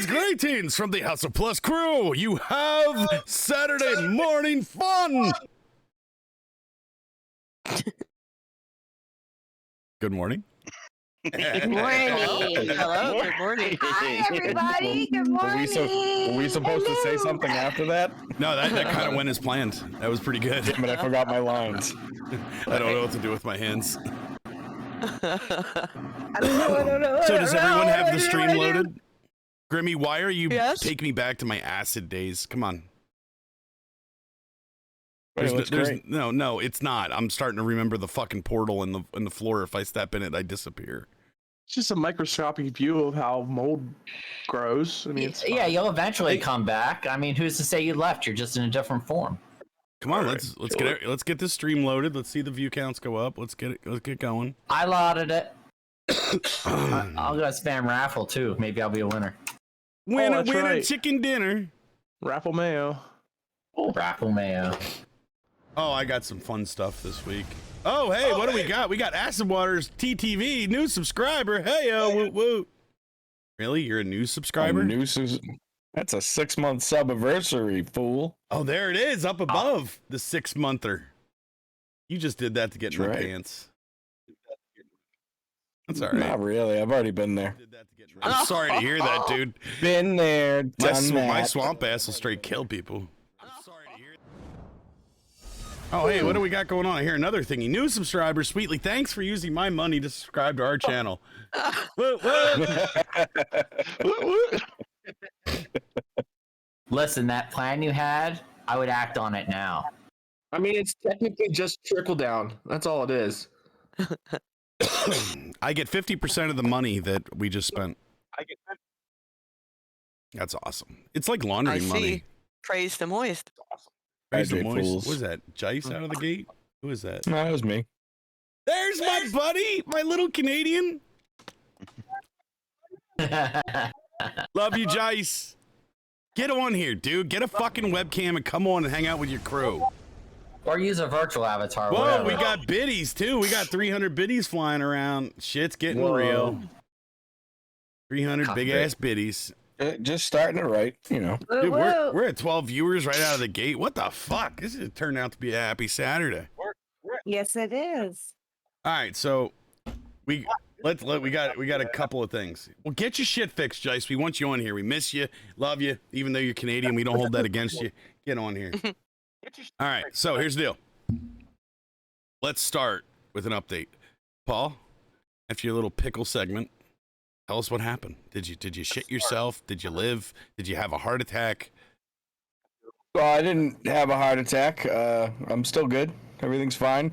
Greetings from the House of Plus crew. You have Saturday morning fun. Good morning. Good morning. Hello, good morning. Hi, everybody. Good morning. Were we supposed to say something after that? No, that kind of went as planned. That was pretty good. Damn it, I forgot my lines. I don't know what to do with my hands. I don't know. So does everyone have the stream loaded? Grimmy, why are you Yes? taking me back to my acid days? Come on. No, it's not. I'm starting to remember the fucking portal in the floor. If I step in it, I disappear. It's just a microscopic view of how mold grows. I mean, it's yeah, you'll eventually come back. I mean, who's to say you left? You're just in a different form. Come on, let's get this stream loaded. Let's see the view counts go up. Let's get going. I lauded it. I'll go spam raffle too. Maybe I'll be a winner. Winner, that's right. chicken dinner. Raffle Mayo. Raffle mayo. Oh, I got some fun stuff this week. Oh, hey, what do we got? We got Acid Waters TTV, new subscriber. Hey, woot woot. Really? You're a new subscriber? That's a 6-month sub-anniversary, fool. Oh, there it is, up above the 6-monther. You just did that to get in my right. pants. That's all right. Not really. I've already been there. I'm sorry to hear that, dude. Been there, done that. My swamp ass will straight kill people. I'm sorry to hear that. Oh, hey, what do we got going on here? Another thingy. New subscriber, Sweetly. Thanks for using my money to subscribe to our channel. Woo, woo. Listen, that plan you had, I would act on it now. I mean, it's technically just trickle down. That's all it is. I get 50% of the money that we just spent. That's awesome. It's like laundering money. Praise the moist. Praise the moist. Fools. What is that? Jice out of the gate? Who is that? No, it was me. There's my buddy, my little Canadian. Love you, Jice. Get on here, dude. Get a fucking webcam and come on and hang out with your crew. Or use a virtual avatar. Whoa, whatever. we got biddies too. We got 300 biddies flying around. Shit's getting real. 300 big ass biddies. Just starting it right, you know. Dude, we're at 12 viewers right out of the gate. What the fuck? This has turned out to be a happy Saturday. Yes, it is. All right, so we got a couple of things. Well, get your shit fixed, Jice. We want you on here. We miss you, love you. Even though you're Canadian, we don't hold that against you. Get on here. All right, so here's the deal. Let's start with an update. Paul, after your little pickle segment, tell us what happened. Did you shit yourself? Did you live? Did you have a heart attack? Well, I didn't have a heart attack. I'm still good. Everything's fine.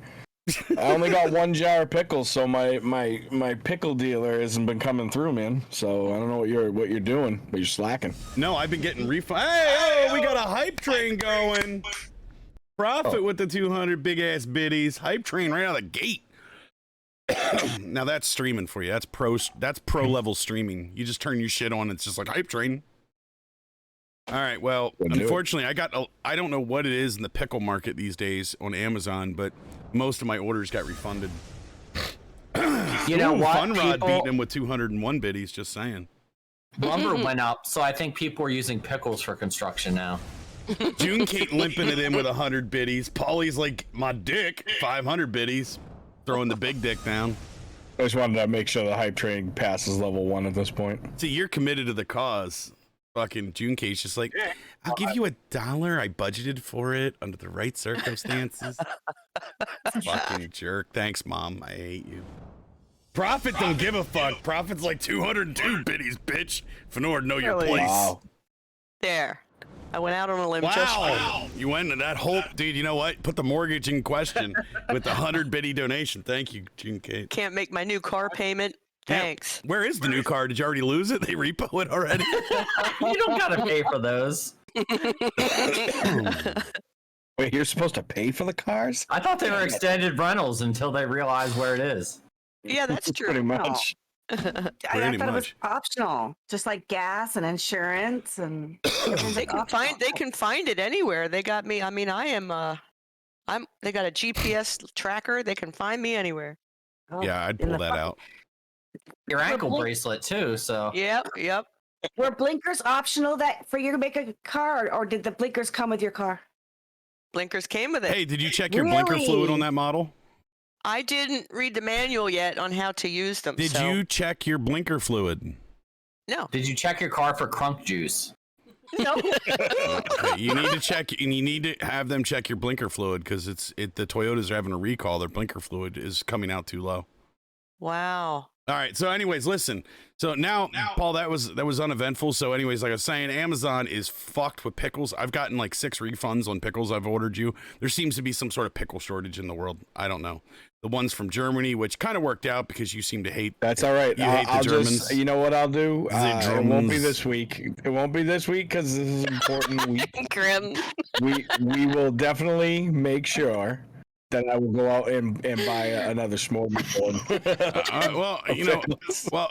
I only got 1 jar of pickles, so my pickle dealer hasn't been coming through, man. So I don't know what you're doing, but you're slacking. No, I've been getting refund. Hey, we got a hype train going. Profit with the 200 big ass biddies. Hype train right out of the gate. Now that's streaming for you. That's pro level streaming. You just turn your shit on. It's just like hype train. All right. Well, unfortunately, I don't know what it is in the pickle market these days on Amazon, but most of my orders got refunded. You know what? Fun Rod beating him with 201 biddies. Just saying. Lumber went up, so I think people are using pickles for construction now. June Kate limping it in with 100 biddies. Paulie's like, my dick, 500 biddies. Throwing the big dick down. I just wanted to make sure the hype train passes level 1 at this point. See, you're committed to the cause. Fucking June Kate's just like, I'll give you $1. I budgeted for it under the right circumstances. Fucking jerk. Thanks, Mom. I hate you. Profit don't give a fuck. Profit's like 202 biddies, bitch. Fenord, know your place. Wow. There. I went out on a limb just for you. You went into that whole... Dude, you know what? Put the mortgage in question with the 100 biddy donation. Thank you, June Kate. Can't make my new car payment. Thanks. Yeah. Where is the new car? Did you already lose it? They repo it already? You don't gotta pay for those. Wait, you're supposed to pay for the cars? I thought they were extended rentals until they realized where it is. Yeah, that's true. Pretty much. I thought it was optional, just like gas and insurance and. They can find it anywhere. They got me. I mean, they got a GPS tracker. They can find me anywhere. Oh, Yeah, I'd pull that out. Your ankle bracelet too, so. Yep. Were blinkers optional that for you to make a car, or did the blinkers come with your car? Blinkers came with it. Hey, did you check your blinker fluid on Really? that model? I didn't read the manual yet on how to use them. Did so- you check your blinker fluid? No. Did you check your car for crunk juice? No. Okay, you need to check, and you need to have them check your blinker fluid because the Toyotas are having a recall. Their blinker fluid is coming out too low. Wow. All right. So, anyways, listen. So now, Paul, that was uneventful. So, anyways, like I was saying, Amazon is fucked with pickles. I've gotten like 6 refunds on pickles I've ordered you. There seems to be some sort of pickle shortage in the world. I don't know. The ones from Germany, which kind of worked out because you seem to hate. That's all right. You hate the I'll Germans. just, you know what I'll do? The It won't be Germans. this week. It won't be this week because this is an important week. Grim. We will definitely make sure that I will go out and buy another smorgasbord. Well, you know,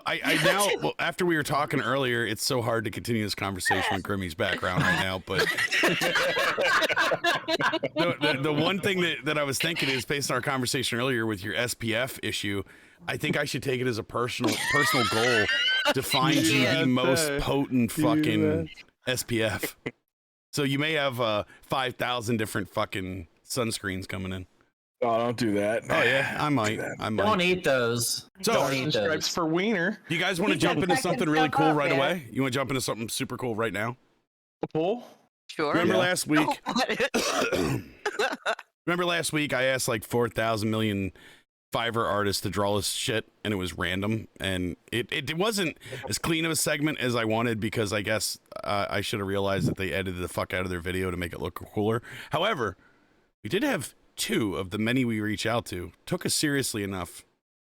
I now, well, after we were talking earlier, it's so hard to continue this conversation with Grimmy's background right now. But the one thing that I was thinking is, based on our conversation earlier with your SPF issue, I think I should take it as a personal goal to find you the most potent fucking SPF. So you may have 5,000 different fucking sunscreens coming in. Oh, don't do that. Oh yeah, I might. Don't eat those. So, Don't eat Stripes those. for wiener. do you guys want to jump into something really cool right away? You want to jump into something super cool right now? Pull. Sure. Remember last week? Oh, Remember last week I asked like 4,000 million Fiverr artists to draw this shit, and it was random, and it wasn't as clean of a segment as I wanted because I guess I should have realized that they edited the fuck out of their video to make it look cooler. However, we did have 2 of the many we reach out to took us seriously enough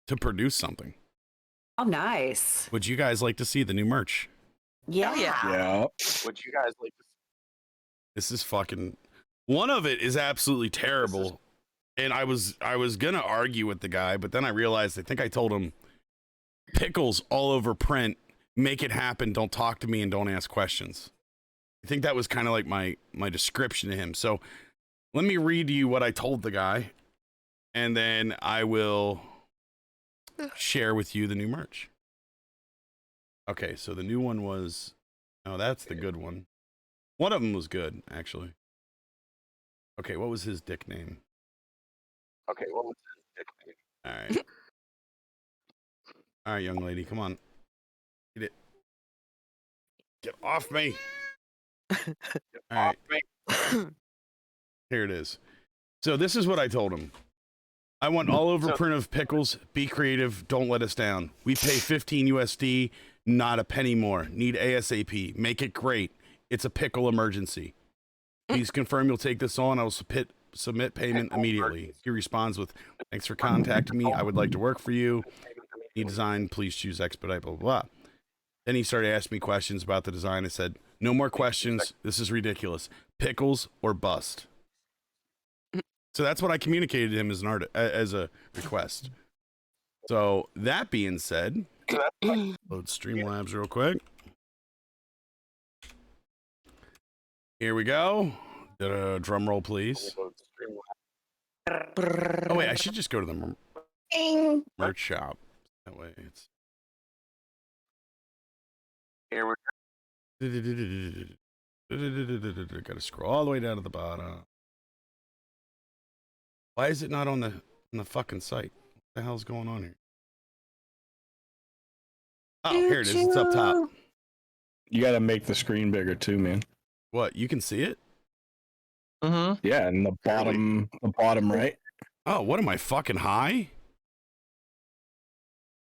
to produce something. Oh, nice. Would you guys like to see the new merch? Yeah. Yeah. Would you guys like to see? This is fucking, one of it is absolutely terrible. And I was gonna argue with the guy, but then I realized, I think I told him, pickles all over print, make it happen, don't talk to me and don't ask questions. I think that was kind of like my description to him. So let me read you what I told the guy, and then I will share with you the new merch. Okay, so the new one was, oh, that's the good one. One of them was good, actually. Okay, what was his dick name? Okay, what was his dick name? All right. All right, young lady, come on. Get it. Get off me. All right. Here it is. So this is what I told him. I want all over print of pickles. Be creative. Don't let us down. We pay 15 USD, not a penny more. Need ASAP. Make it great. It's a pickle emergency. Please confirm you'll take this on. I will submit payment immediately. He responds with, thanks for contacting me. I would like to work for you. Need design. Please choose expedite, blah, blah, blah. Then he started asking me questions about the design. I said, no more questions. This is ridiculous. Pickles or bust. So that's what I communicated to him as as a request. So that being said, load Streamlabs real quick. Here we go. Drum roll, please. Oh wait, I should just go to the merch shop. That way it's. Here we go. Gotta scroll all the way down to the bottom. Why is it not on the fucking site? What the hell's going on here? Oh, here it is. It's up top. You got to make the screen bigger too, man. What? You can see it? Mm-hmm. Yeah, and the bottom right. Oh, what am I, fucking high?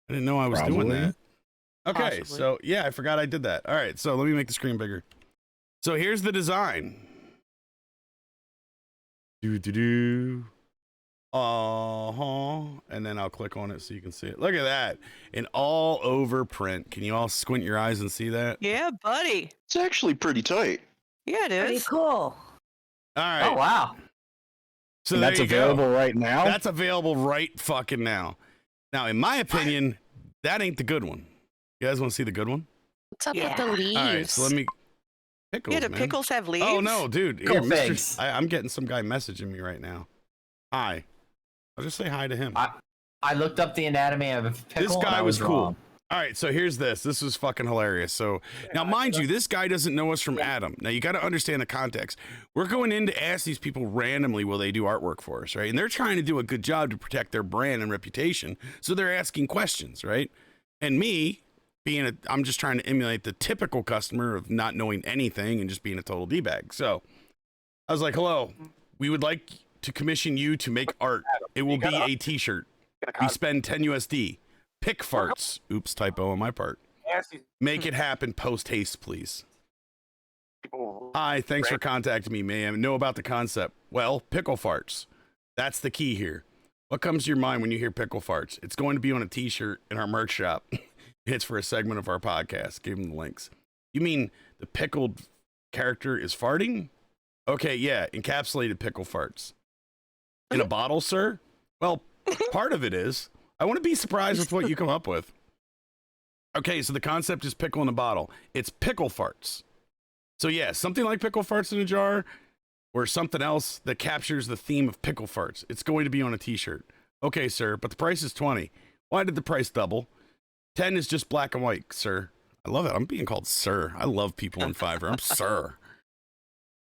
I didn't know I was doing that. Okay, Possibly. so yeah, I forgot I did that. All right, so let me make the screen bigger. So here's the design. Do. And then I'll click on it so you can see it. Look at that. An all over print. Can you all squint your eyes and see that? Yeah, buddy. It's actually pretty tight. Yeah, it Pretty is. cool. All right. Oh wow. So And there that's you go. available right now. That's available right fucking now. Now, in my opinion, that ain't the good one. You guys want to see the good one? What's up Yeah. with the leaves? All right, so let me. Pickles, Yeah, do man. pickles have leaves? Oh no, dude! Here, Pickle Mr. figs. I'm getting some guy messaging me right now. Hi. I'll just say hi to him. I looked up the anatomy of a pickle. This and guy I was cool. wrong. All right, so here's this. This was fucking hilarious. So now, mind you, this guy doesn't know us from Adam. Now, you got to understand the context. We're going in to ask these people randomly will they do artwork for us, right? And they're trying to do a good job to protect their brand and reputation. So they're asking questions, right? And me, I'm just trying to emulate the typical customer of not knowing anything and just being a total D-bag. So I was like, hello, we would like to commission you to make art. It will be a t-shirt. We spend 10 USD. Pick farts. Oops, typo on my part. Make it happen post haste, please. Hi, thanks for contacting me, ma'am. Know about the concept. Well, pickle farts. That's the key here. What comes to your mind when you hear pickle farts? It's going to be on a t-shirt in our merch shop. It's for a segment of our podcast. Give them the links. You mean the pickled character is farting? Okay, yeah, encapsulated pickle farts. In a bottle, sir? Well, part of it is. I want to be surprised with what you come up with. Okay, so the concept is pickle in a bottle. It's pickle farts. So yeah, something like pickle farts in a jar or something else that captures the theme of pickle farts. It's going to be on a t-shirt. Okay, sir, but the price is 20. Why did the price double? 10 is just black and white, sir. I love it. I'm being called sir. I love people in Fiverr. I'm sir.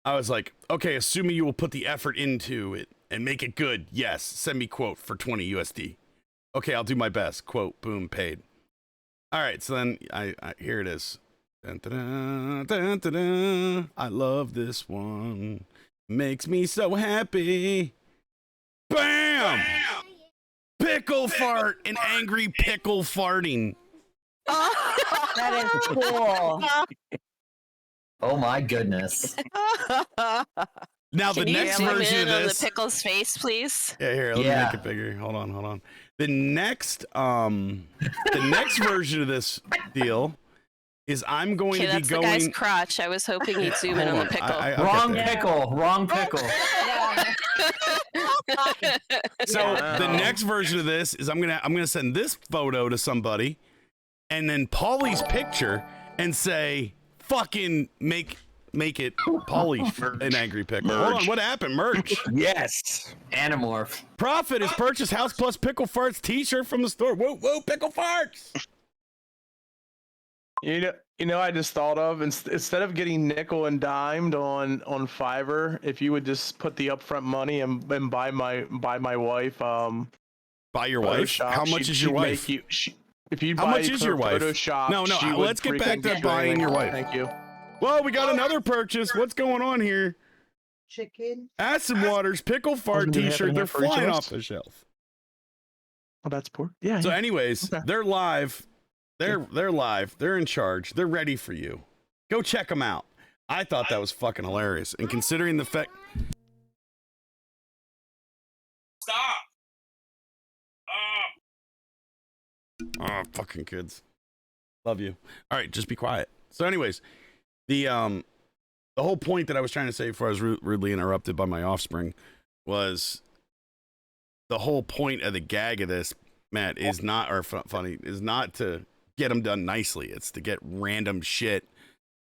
I was like, okay, assuming you will put the effort into it and make it good. Yes, send me quote for 20 USD. Okay, I'll do my best. Quote, boom, paid. All right, so then I here it is. Dun, dun, dun, dun, dun, dun. I love this one. Makes me so happy. Bam! Pickle fart, an angry pickle farting. That is cool. Oh my goodness. Now the next version of this. The pickle's face, please. Yeah, here, let me make it bigger. Hold on. The next version of this deal is I'm going to be that's going. The guy's crotch. I was hoping he'd zoom in on the pickle. Wrong pickle. So the next version of this is I'm gonna send this photo to somebody, and then Paulie's picture, and say fucking make it Paulie an angry pickle. Hold on, what happened? Merch. Yes. Animorph. Profit has purchased House Plus Pickle Farts t-shirt from the store. Whoa, pickle farts. You know, I just thought of instead of getting nickel and dimed on Fiverr, if you would just put the upfront money and buy my wife. Buy your wife? Photoshop, How much is your wife? If you How much is your wife? Photoshop, No, let's get back to buying your wife. Thank you. Well, we got another purchase. What's going on here? Chicken. Acid Waters pickle fart t-shirt. They're flying off the shelf. Oh, that's poor. Yeah. So, anyways, they're live. They're live. They're in charge. They're ready for you. Go check them out. I thought that was fucking hilarious. And considering the fact. Stop. Oh, fucking kids. Love you. All right, just be quiet. So, anyways, the whole point that I was trying to say before I was rudely interrupted by my offspring was the whole point of the gag of this, Matt, is not, or funny, is not to get them done nicely. It's to get random shit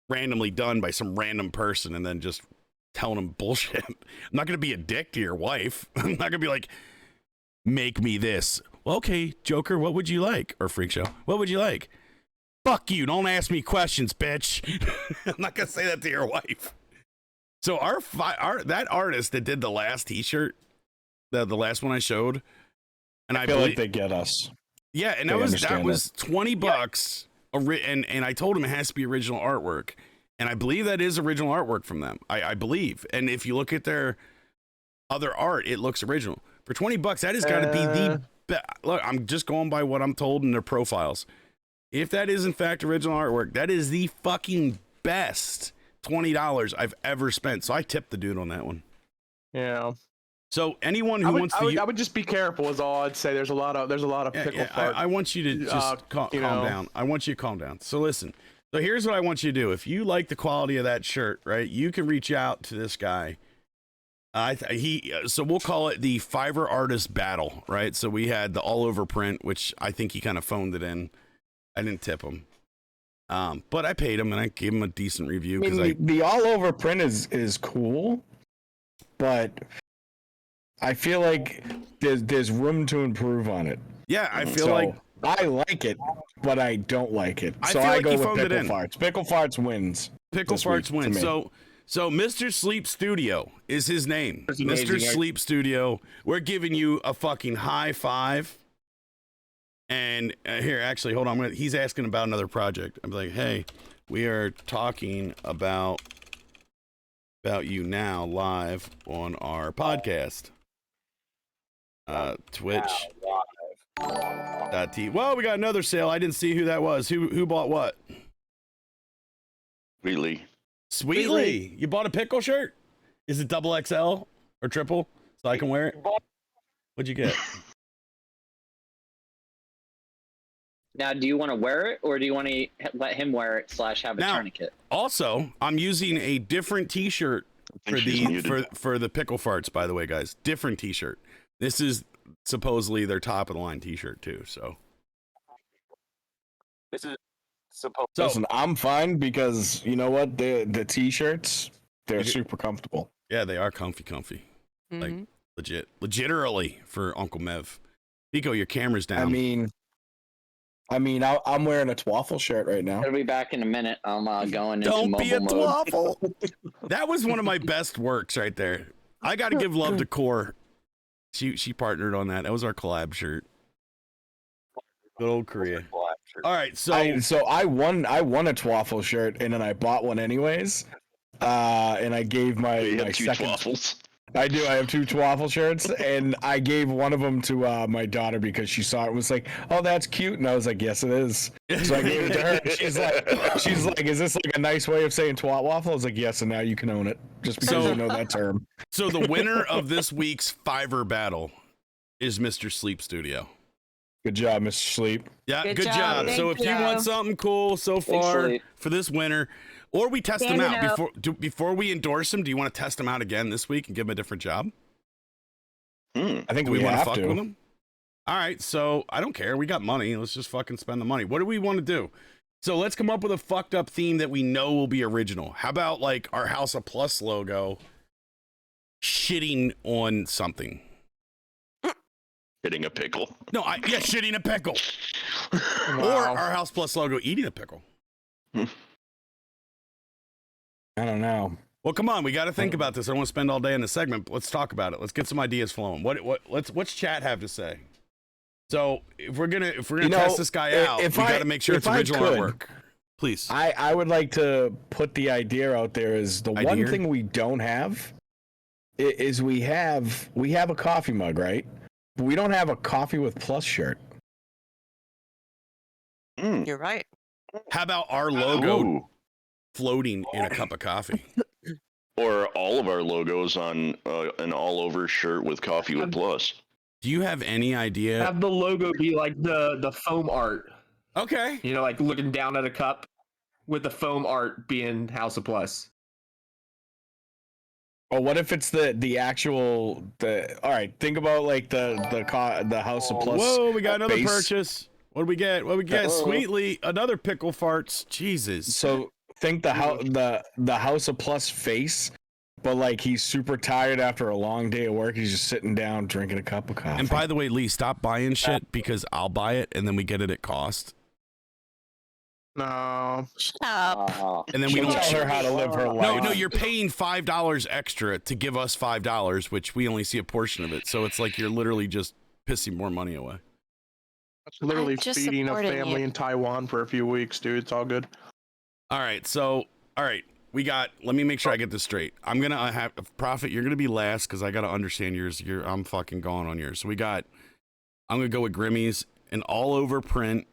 randomly done by some random person and then just telling them bullshit. I'm not going to be a dick to your wife. I'm not going to be like, make me this. Well, okay, Joker, what would you like? Or Freak Show, what would you like? Fuck you. Don't ask me questions, bitch. I'm not going to say that to your wife. So that artist that did the last t-shirt, the last one I showed, and I feel believe like they get us. Yeah, and that was $20, and I told him it has to be original artwork, and I believe that is original artwork from them. I believe, and if you look at their other art, it looks original. For $20, that has got to be the best. Look, I'm just going by what I'm told in their profiles. If that is in fact original artwork, that is the fucking best $20 I've ever spent. So I tipped the dude on that one. Yeah. So anyone who wants to, I would just be careful. Is all I'd say. There's a lot of pickle fart. I want you to just calm down. I want you to calm down. So listen. So here's what I want you to do. If you like the quality of that shirt, right, you can reach out to this guy. So we'll call it the Fiverr Artist Battle, right? So we had the all over print, which I think he kind of phoned it in. I didn't tip him, but I paid him and I gave him a decent review. I mean, the all over print is cool, but I feel like there's room to improve on it. Yeah, I feel like I like it, but I don't like it. I So feel I like go you with phoned it Pickle in. Farts. Pickle Farts wins. Pickle this week Farts for wins. me. So Mr. Sleep Studio is his name. That's Mr. amazing. Sleep Studio. We're giving you a fucking high five. And here, actually, hold on. He's asking about another project. I'm like, hey, we are talking about you now live on our podcast. Twitch.tv. Well, we got another sale. I didn't see who that was. Who bought what? Sweetly. You bought a pickle shirt? Is it double XL or triple so I can wear it? What'd you get? Now, do you want to wear it, or do you want to let him wear it / have a tourniquet? Also, I'm using a different T-shirt for the pickle farts. By the way, guys, different T-shirt. This is supposedly their top of the line T-shirt too. So this is Listen, I'm fine because you know what? The T-shirts, they're super comfortable. Yeah, they are comfy. Mm-hmm. Like legit for Uncle Mev. Pico, your camera's down. I'm wearing a Twaffle shirt right now. I'll be back in a minute. I'm going into Don't mobile be a mode. Twaffle. That was one of my best works right there. I got to give love to Core. She partnered on that. That was our collab shirt. Good old Korea. All right, so I won a Twaffle shirt and then I bought one anyways. And I gave my second. Twaffles. I do. I have 2 Twaffle shirts, and I gave one of them to my daughter because she saw it and was like, "Oh, that's cute," and I was like, "Yes, it is." So I gave it to her. And she's like, "Is this like a nice way of saying twat waffle?" I was like, "Yes," and now you can own it just because you know that term. So the winner of this week's Fiverr battle is Mr. Sleep Studio. Good job, Mr. Sleep. Yeah, good job. So if you want something cool so far for this winner, or we test him out before we endorse him, do you want to test him out again this week and give him a different job? I think we want to have fuck to. with him. All right, so I don't care. We got money. Let's just fucking spend the money. What do we want to do? So let's come up with a fucked up theme that we know will be original. How about like our House of PLuS logo shitting on something? Hitting a pickle. No, shitting a pickle. Wow. Or our House PLuS logo eating a pickle. I don't know. Well, come on, we got to think about this. I don't want to spend all day in the segment. But let's talk about it. Let's get some ideas flowing. What's chat have to say? So if we're gonna test this guy out, we got to make sure it's original artwork. Please. I would like to put the idea out there is the one thing we don't have is we have a coffee mug, right? But we don't have a coffee with PLuS shirt. You're right. How about our logo floating in a cup of coffee? Or all of our logos on an all-over shirt with coffee with PLuS. Do you have any idea? Have the logo be like the foam art. Okay. You know, like looking down at a cup with the foam art being House of PLuS. Or what if it's the actual all right, think about like the House of PLuS. Whoa, we got another base. purchase. What do we get? Sweetly, another pickle farts. Jesus. So think the House of PLuS face, but like he's super tired after a long day of work. He's just sitting down drinking a cup of coffee. And by the way, Lee, stop buying shit because I'll buy it and then we get it at cost. No. Shut up. And then we She'll don't tell her how to live her life. No, you're paying $5 extra to give us $5, which we only see a portion of it. So it's like you're literally just pissing more money away. That's literally I'm just feeding a supporting family you. in Taiwan for a few weeks, dude. It's all good. All right, we got. Let me make sure I get this straight. I'm gonna have Prophet. You're gonna be last because I gotta understand yours. I'm fucking gone on yours. So I'm gonna go with Grimmy's, an all over print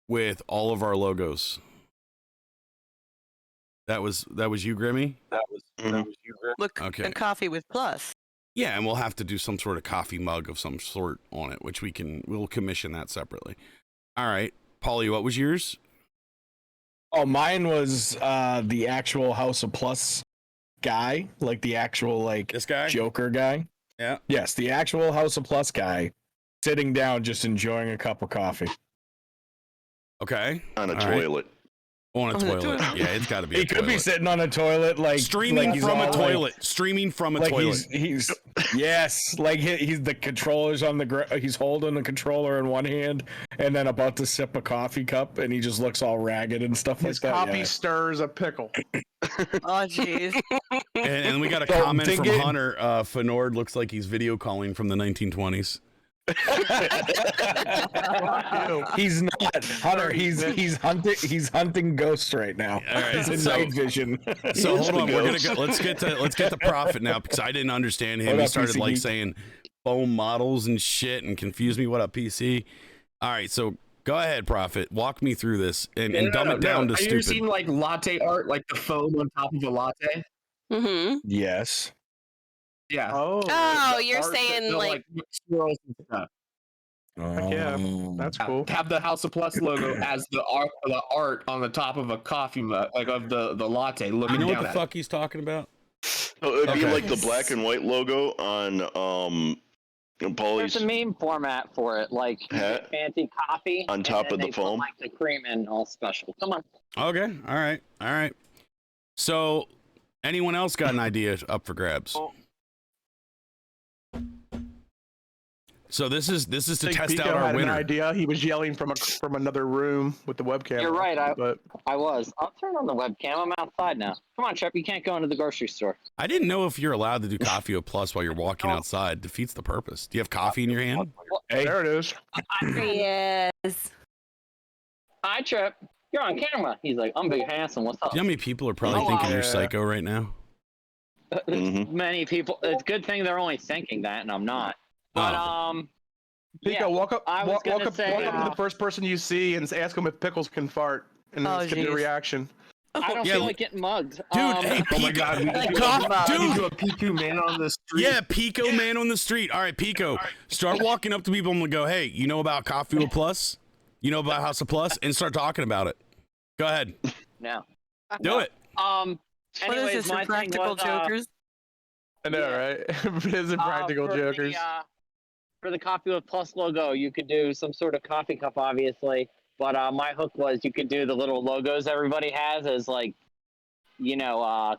with all of our logos. That was you, Grimmy. That was you. Look, Okay. and coffee with PLuS. Yeah, and we'll have to do some sort of coffee mug of some sort on it, which we'll commission that separately. All right, Paulie, what was yours? Oh, mine was the actual House of PLuS guy, like the actual like This guy? Joker guy. Yeah. Yes, the actual House of PLuS guy, sitting down just enjoying a cup of coffee. Okay. On a All right. toilet. On a toilet. Yeah, it's got to be. He could be sitting on a toilet, like streaming like from a toilet. Like, streaming from a like toilet. He's yes, like he's the controller's on the he's holding the controller in one hand and then about to sip a coffee cup, and he just looks all ragged and stuff His like that. coffee stirs a pickle. Oh jeez. And we got a So, comment from it- Hunter. Fenord looks like he's video calling from the 1920s. He's not Hunter. He's hunting ghosts right now. All right, He's in so- night vision. So hold on, we're gonna Ghost. go. Let's get to Prophet now because I didn't understand him. What He up, started PC like Geek? saying foam models and shit and confused me. What up, PC? All right, so go ahead, Prophet. Walk me through this and dumb it down to Have you ever stupid. seen like latte art, like the foam on top of a latte? Mm-hmm. Yes. Yeah. Oh. Oh, The you're art that saying they'll, like swirls and stuff. Heck yeah, that's cool. Have the House of Plus logo as the art on the top of a coffee mug, like of the latte. Looking You know down what the at fuck he's talking about? So it'd be Okay. like the black and white logo on Paulie's There's a meme format for it, like you hat get fancy coffee on and top then of the they put, foam. like the cream in all special. Come on. Okay, all right. So, anyone else got an idea up for grabs? So this is to I think test Pico out our had winner. an idea. He was yelling from another room with the webcam. You're right. But I was. I'll turn on the webcam. I'm outside now. Come on, Trip. You can't go into the grocery store. I didn't know if you're allowed to do coffee with Plus while you're walking outside. Defeats the purpose. Do you have coffee in your hand? there it is. Yes. Hi, Trip. You're on camera. He's like, I'm big handsome. What's up? Do you know how many people are probably Oh, thinking you're yeah. psycho right now? Many people. It's a good thing they're only thinking that, and I'm not. But Pico, yeah, walk up. I was Walk gonna up say, to the first person you see and ask them if Pickles can fart, and then Oh, just get their jeez. reaction. I don't Yeah, feel like getting mugged. Dude, hey, Oh my Pico, god, we Like could do cough a, dude. we could do a PQ man on the street. Yeah, Pico man on the street. All right, Pico, start walking up to people and go, hey, you know about Coffee with Plus? You know about House of Plus? And start talking about it. Go ahead. No. Do it. What is Anyways, this, my thing Impractical was, Jokers? I know, right? It is Impractical for Jokers. For the Coffee with Plus logo, you could do some sort of coffee cup, obviously. But my hook was you could do the little logos everybody has as like,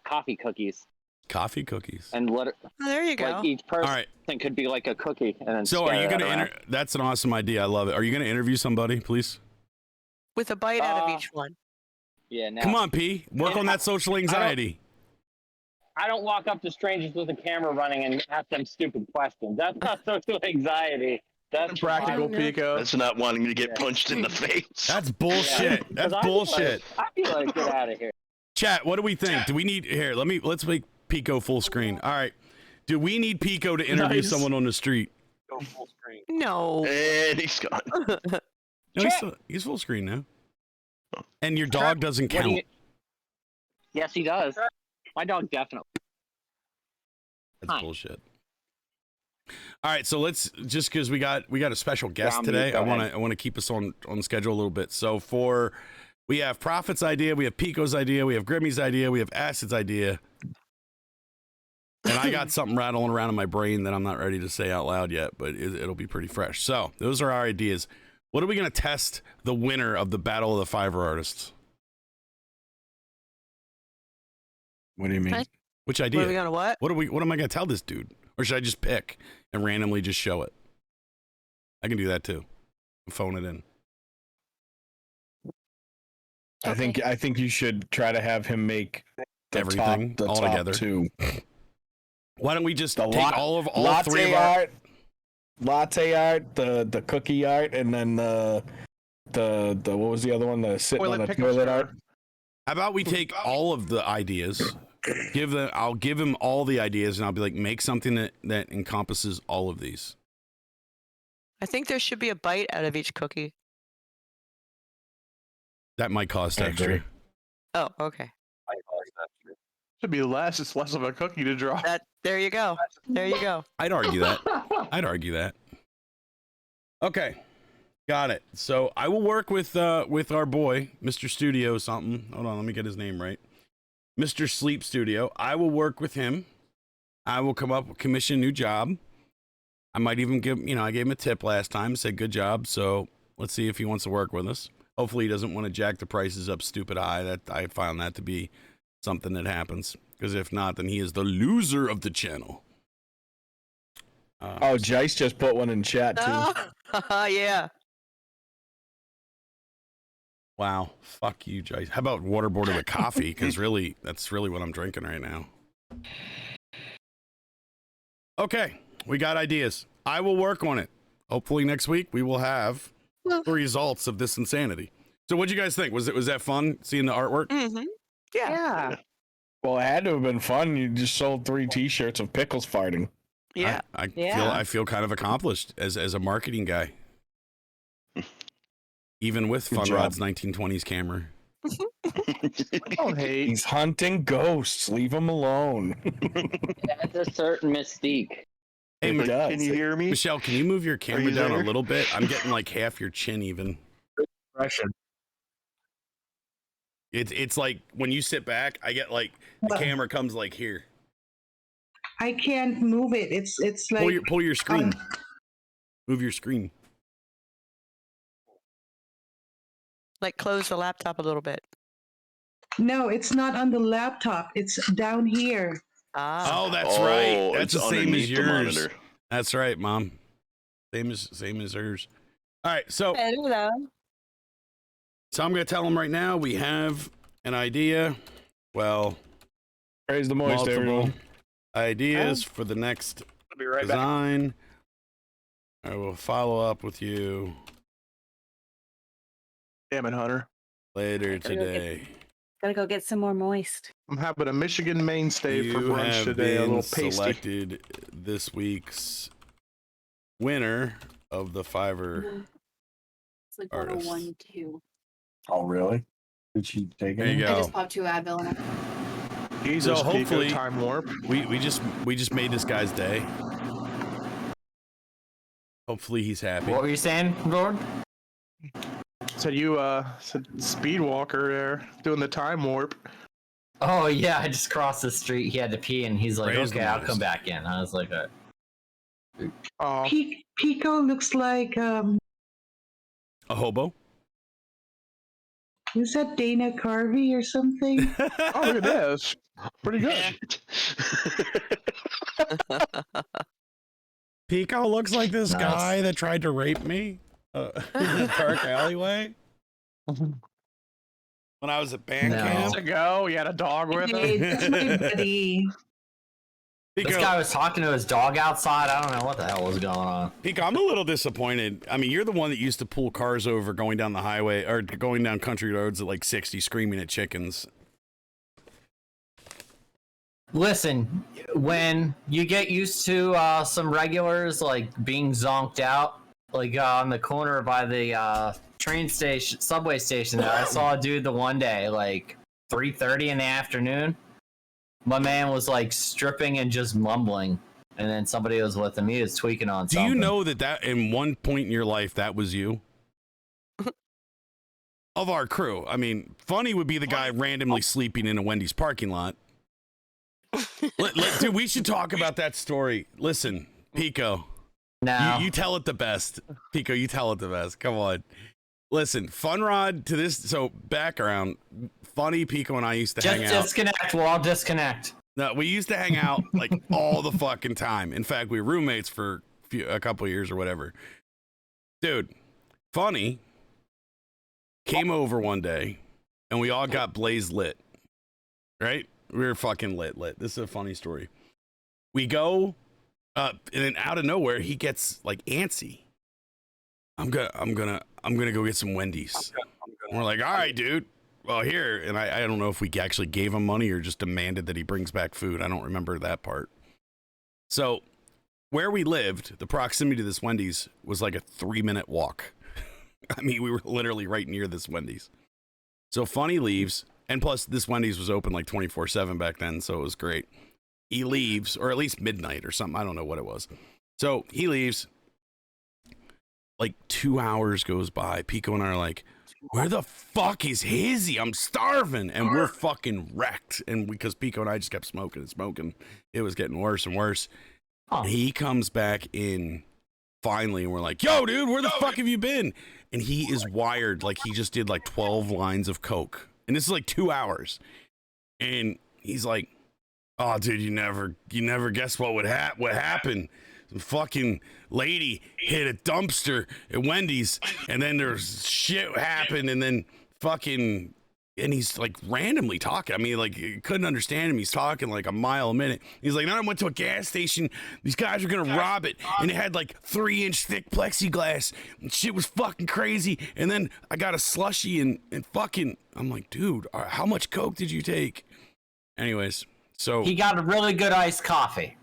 coffee cookies. Coffee cookies. And Oh, there you go. like each person All right. could be like a cookie. And then So are you going going to that's an awesome idea. I love it. Are you going to interview somebody, please? With a bite out of Uh, each one. Yeah, no. Come on, P. Work on that social anxiety. I don't walk up to strangers with a camera running and ask them stupid questions. That's not social anxiety. That's Impractical Pico. That's not wanting to get punched in the face. That's bullshit. That's bullshit. I feel like get out of here. Chat, what do we think? Do we need here? Let's make Pico full screen. All right. Do we need Pico to interview Nice. someone on the street? No. And he's gone. No, he's full screen now. And your dog doesn't What do count. you- Yes, he does. My dog definitely. That's Hi. bullshit. All right, so let's just because we got a special guest I'm today. go ahead. I want to keep us on schedule a little bit. So we have Prophet's idea, we have Pico's idea, we have Grimmy's idea, we have Acid's idea, and I got something rattling around in my brain that I'm not ready to say out loud yet, but it'll be pretty fresh. So those are our ideas. What are we going to test the winner of the Battle of the Fiverr Artists? What do you mean? What? Which What are we idea? gonna what? What am I going to tell this dude? Or should I just pick and randomly just show it? I can do that too. Phone it in. I think you should try to have him make the Everything top, all top together. two. Why don't we just The take all three of our latte art, the cookie art, and then the what was the other one? The sitting Toilet on the pickup toilet jar. art. How about we take all of the ideas, I'll give him all the ideas, and I'll be like, make something that encompasses all of these. I think there should be a bite out of each cookie. That might cost I extra. agree. Oh, okay. Should be less. It's less of a cookie to draw. There you go. There you go. I'd argue that. Okay, got it. So I will work with our boy, Mr. Studio something. Hold on, let me get his name right. Mr. Sleep Studio. I will work with him. I will come up with commission a new job. I might even give I gave him a tip last time, said good job. So let's see if he wants to work with us. Hopefully he doesn't want to jack the prices up stupid high. That I found that to be something that happens. Because if not, then he is the loser of the channel. Oh, Jice just put one in chat too. Yeah. Wow. Fuck you, Jice. How about waterboarded with coffee? Because really, that's really what I'm drinking right now. Okay. We got ideas. I will work on it. Hopefully next week we will have the results of this insanity. So what'd you guys think? Was that fun seeing the artwork? Mm-hmm. Yeah. Well, it had to have been fun. You just sold 3 T-shirts of pickles farting. Yeah. I feel kind of accomplished as a marketing guy. Even with Good Fun job. Rod's 1920s camera. Don't hate. He's hunting ghosts. Leave him alone. That's a certain mystique. Hey, It does. Can you hear me? Michelle, can you move your camera you down there? a little bit? I'm getting like half your chin even. Russian. It's like when you sit back, I get like the camera comes like here. I can't move it. It's like Pull your screen. Move your screen. Like close the laptop a little bit. no, it's not on the laptop. It's down here. Ah. Oh, that's right. Oh, That's it's the same as underneath the yours. monitor. That's right, Mom. Same as hers. All right, so Hello. I'm gonna tell them right now. We have an idea. Well, Praise the moist, multiple everyone. ideas for the next I'll be right back. design. I will follow up with you Damn it, Hunter. later Gotta go get- today. Gotta go get some more moist. I'm having a Michigan mainstay for You brunch have today. A been little pasty. selected this week's winner of the Fiverr. It's like Artist. 101-2. Oh, really? Did she take There it? you I go. just popped 2 Advil in it. Jesus, So Pico hopefully- time warp. We just made this guy's day. Hopefully he's happy. What were you saying, Lord? Said you said Speedwalker there doing the time warp. Oh yeah, I just crossed the street. He had to pee, and he's like, Praise the "Okay, I'll Most. come back in." I was like, Oh, Pico looks like A hobo? is that Dana Carvey or something? oh, look at this. Pretty good. Pico looks like this Nice. guy that tried to rape me in a dark alleyway when I was at band No. camp. To go. You had a dog with Hey, him. that's my buddy. "This Pico, guy was talking to his dog outside. I don't know what the hell was going on." Pico, I'm a little disappointed. I mean, you're the one that used to pull cars over going down the highway or going down country roads at like 60 screaming at chickens. Listen, when you get used to some regulars like being zonked out, like on the corner by the train station, subway station, there, I saw a dude the one day, like 3:30 in the afternoon. My man was like stripping and just mumbling, and then somebody was with him. He was tweaking on Do something. you know that in one point in your life that was you? Of our crew. I mean, Funny would be the guy randomly sleeping in a Wendy's parking lot. Dude, we should talk about that story. Listen, Pico, No. you tell it the best. Pico, you tell it the best. Come on. Listen, Fun Rod to this. So background, Funny, Pico, and I used to Just hang out. disconnect. We'll all disconnect. No, we used to hang out like all the fucking time. In fact, we were roommates for a couple of years or whatever. Dude, Funny came over one day and we all got blaze lit. Right? We were fucking lit. This is a funny story. We go and then out of nowhere he gets like antsy. I'm gonna go get some Wendy's. And we're like, all right, dude. Well, here, and I don't know if we actually gave him money or just demanded that he brings back food. I don't remember that part. So, where we lived, the proximity to this Wendy's was like a 3-minute walk. I mean, we were literally right near this Wendy's. So, Funny leaves, and plus, this Wendy's was open like 24/7 back then, so it was great. He leaves, or at least midnight or something. I don't know what it was. So, he leaves. Like 2 hours goes by. Pico and I are like, where the fuck is Hizzy? I'm starving. And we're fucking wrecked. And because Pico and I just kept smoking and smoking, it was getting worse and worse. Oh. And he comes back in finally, and we're like, yo, dude, where the fuck have you been? And he is wired like he just did like 12 lines of coke, and this is like 2 hours. And he's like, oh, dude, you never guess what happened. Some fucking lady hit a dumpster at Wendy's, and then there's shit happened, and then fucking, and he's like randomly talking. I mean, like, you couldn't understand him. He's talking like a mile a minute. He's like, then I went to a gas station. These guys were gonna rob it, and it had like 3-inch thick plexiglass, and shit was fucking crazy. And then I got a slushie, and fucking, I'm like, dude, how much coke did you take? Anyways, so he got a really good iced coffee.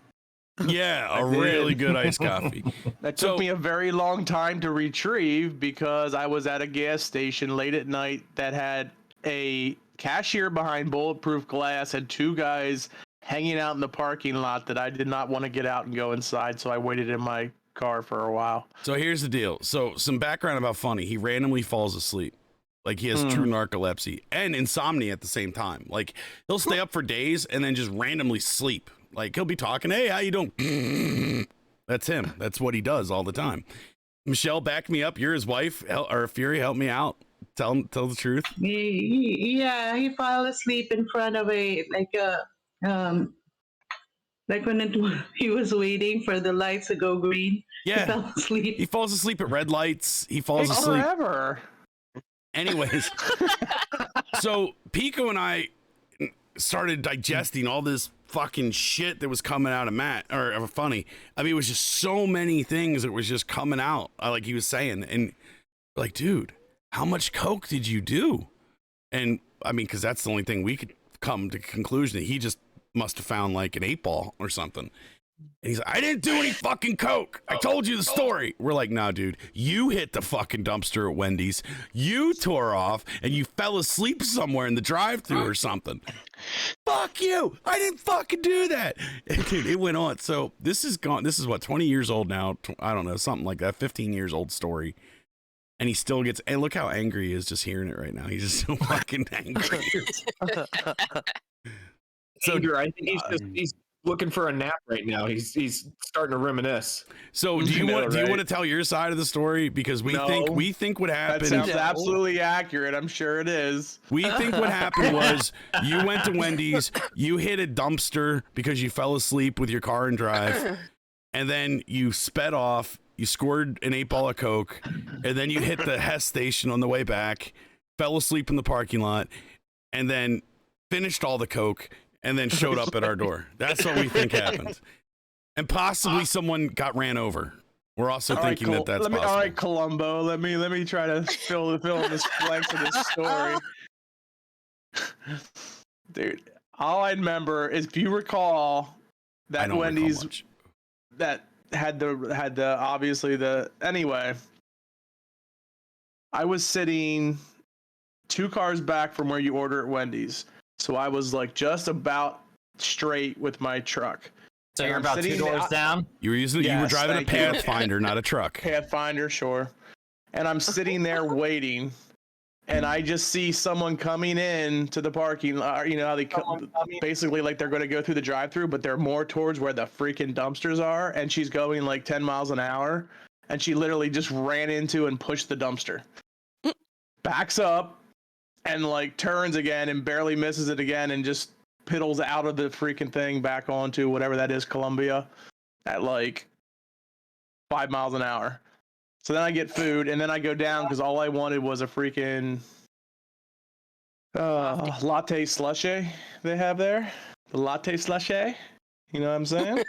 Yeah, a really good iced coffee. That took me a very long time to retrieve because I was at a gas station late at night that had a cashier behind bulletproof glass and 2 guys hanging out in the parking lot that I did not want to get out and go inside, so I waited in my car for a while. So here's the deal. So some background about Funny. He randomly falls asleep. Like, he has true narcolepsy and insomnia at the same time. Like, he'll stay up for days and then just randomly sleep. Like, he'll be talking, hey, how you doing? That's him. That's what he does all the time. Michelle, back me up. You're his wife. Or Fury, help me out. Tell the truth. Yeah, he fell asleep in front of like when he was waiting for the lights to go green. Yeah. He fell asleep. He falls asleep at red lights. He falls asleep. Forever. Anyways, so Pico and I started digesting all this fucking shit that was coming out of Matt, or Funny. I mean, it was just so many things that was just coming out, like he was saying. And like, dude, how much coke did you do? And I mean, because that's the only thing we could come to conclusion that he just must have found like an 8-ball or something. And he's like, I didn't do any fucking coke. I told you the story. We're like, nah, dude, you hit the fucking dumpster at Wendy's. You tore off and you fell asleep somewhere in the drive-thru or something. Fuck you. I didn't fucking do that. And dude, it went on. So this is gone. This is what, 20 years old now. I don't know, something like that. 15 years old story. And he still gets, and look how angry he is just hearing it right now. He's just so fucking angry. So I think he's looking for a nap right now. He's starting to reminisce. So do you want to tell your side of the story? Because we think what happened. That sounds absolutely accurate. I'm sure it is. We think what happened was you went to Wendy's, you hit a dumpster because you fell asleep with your car and drive, and then you sped off, you scored an 8-ball of coke, and then you hit the Hess station on the way back, fell asleep in the parking lot, and then finished all the coke, and then showed up at our door. That's what we think happened. And possibly someone got ran over. We're also thinking that that's possible. All right, Columbo, let me try to fill in this blanks of this story. Dude, all I remember is, if you recall, that Wendy's that had the obviously the anyway. I was sitting 2 cars back from where you order at Wendy's. So I was like just about straight with my truck. So you're about 2 doors down? You were driving a Pathfinder, not a truck. Pathfinder, sure. And I'm sitting there waiting, and I just see someone coming in to the parking lot. You know how they basically like they're going to go through the drive-thru, but they're more towards where the freaking dumpsters are. And she's going like 10 miles an hour, and she literally just ran into and pushed the dumpster. Backs up. And like turns again and barely misses it again and just piddles out of the freaking thing back onto whatever that is, Columbia, at like 5 miles an hour. So then I get food and then I go down because all I wanted was a freaking latte slushy they have there. The latte slushy. You know what I'm saying?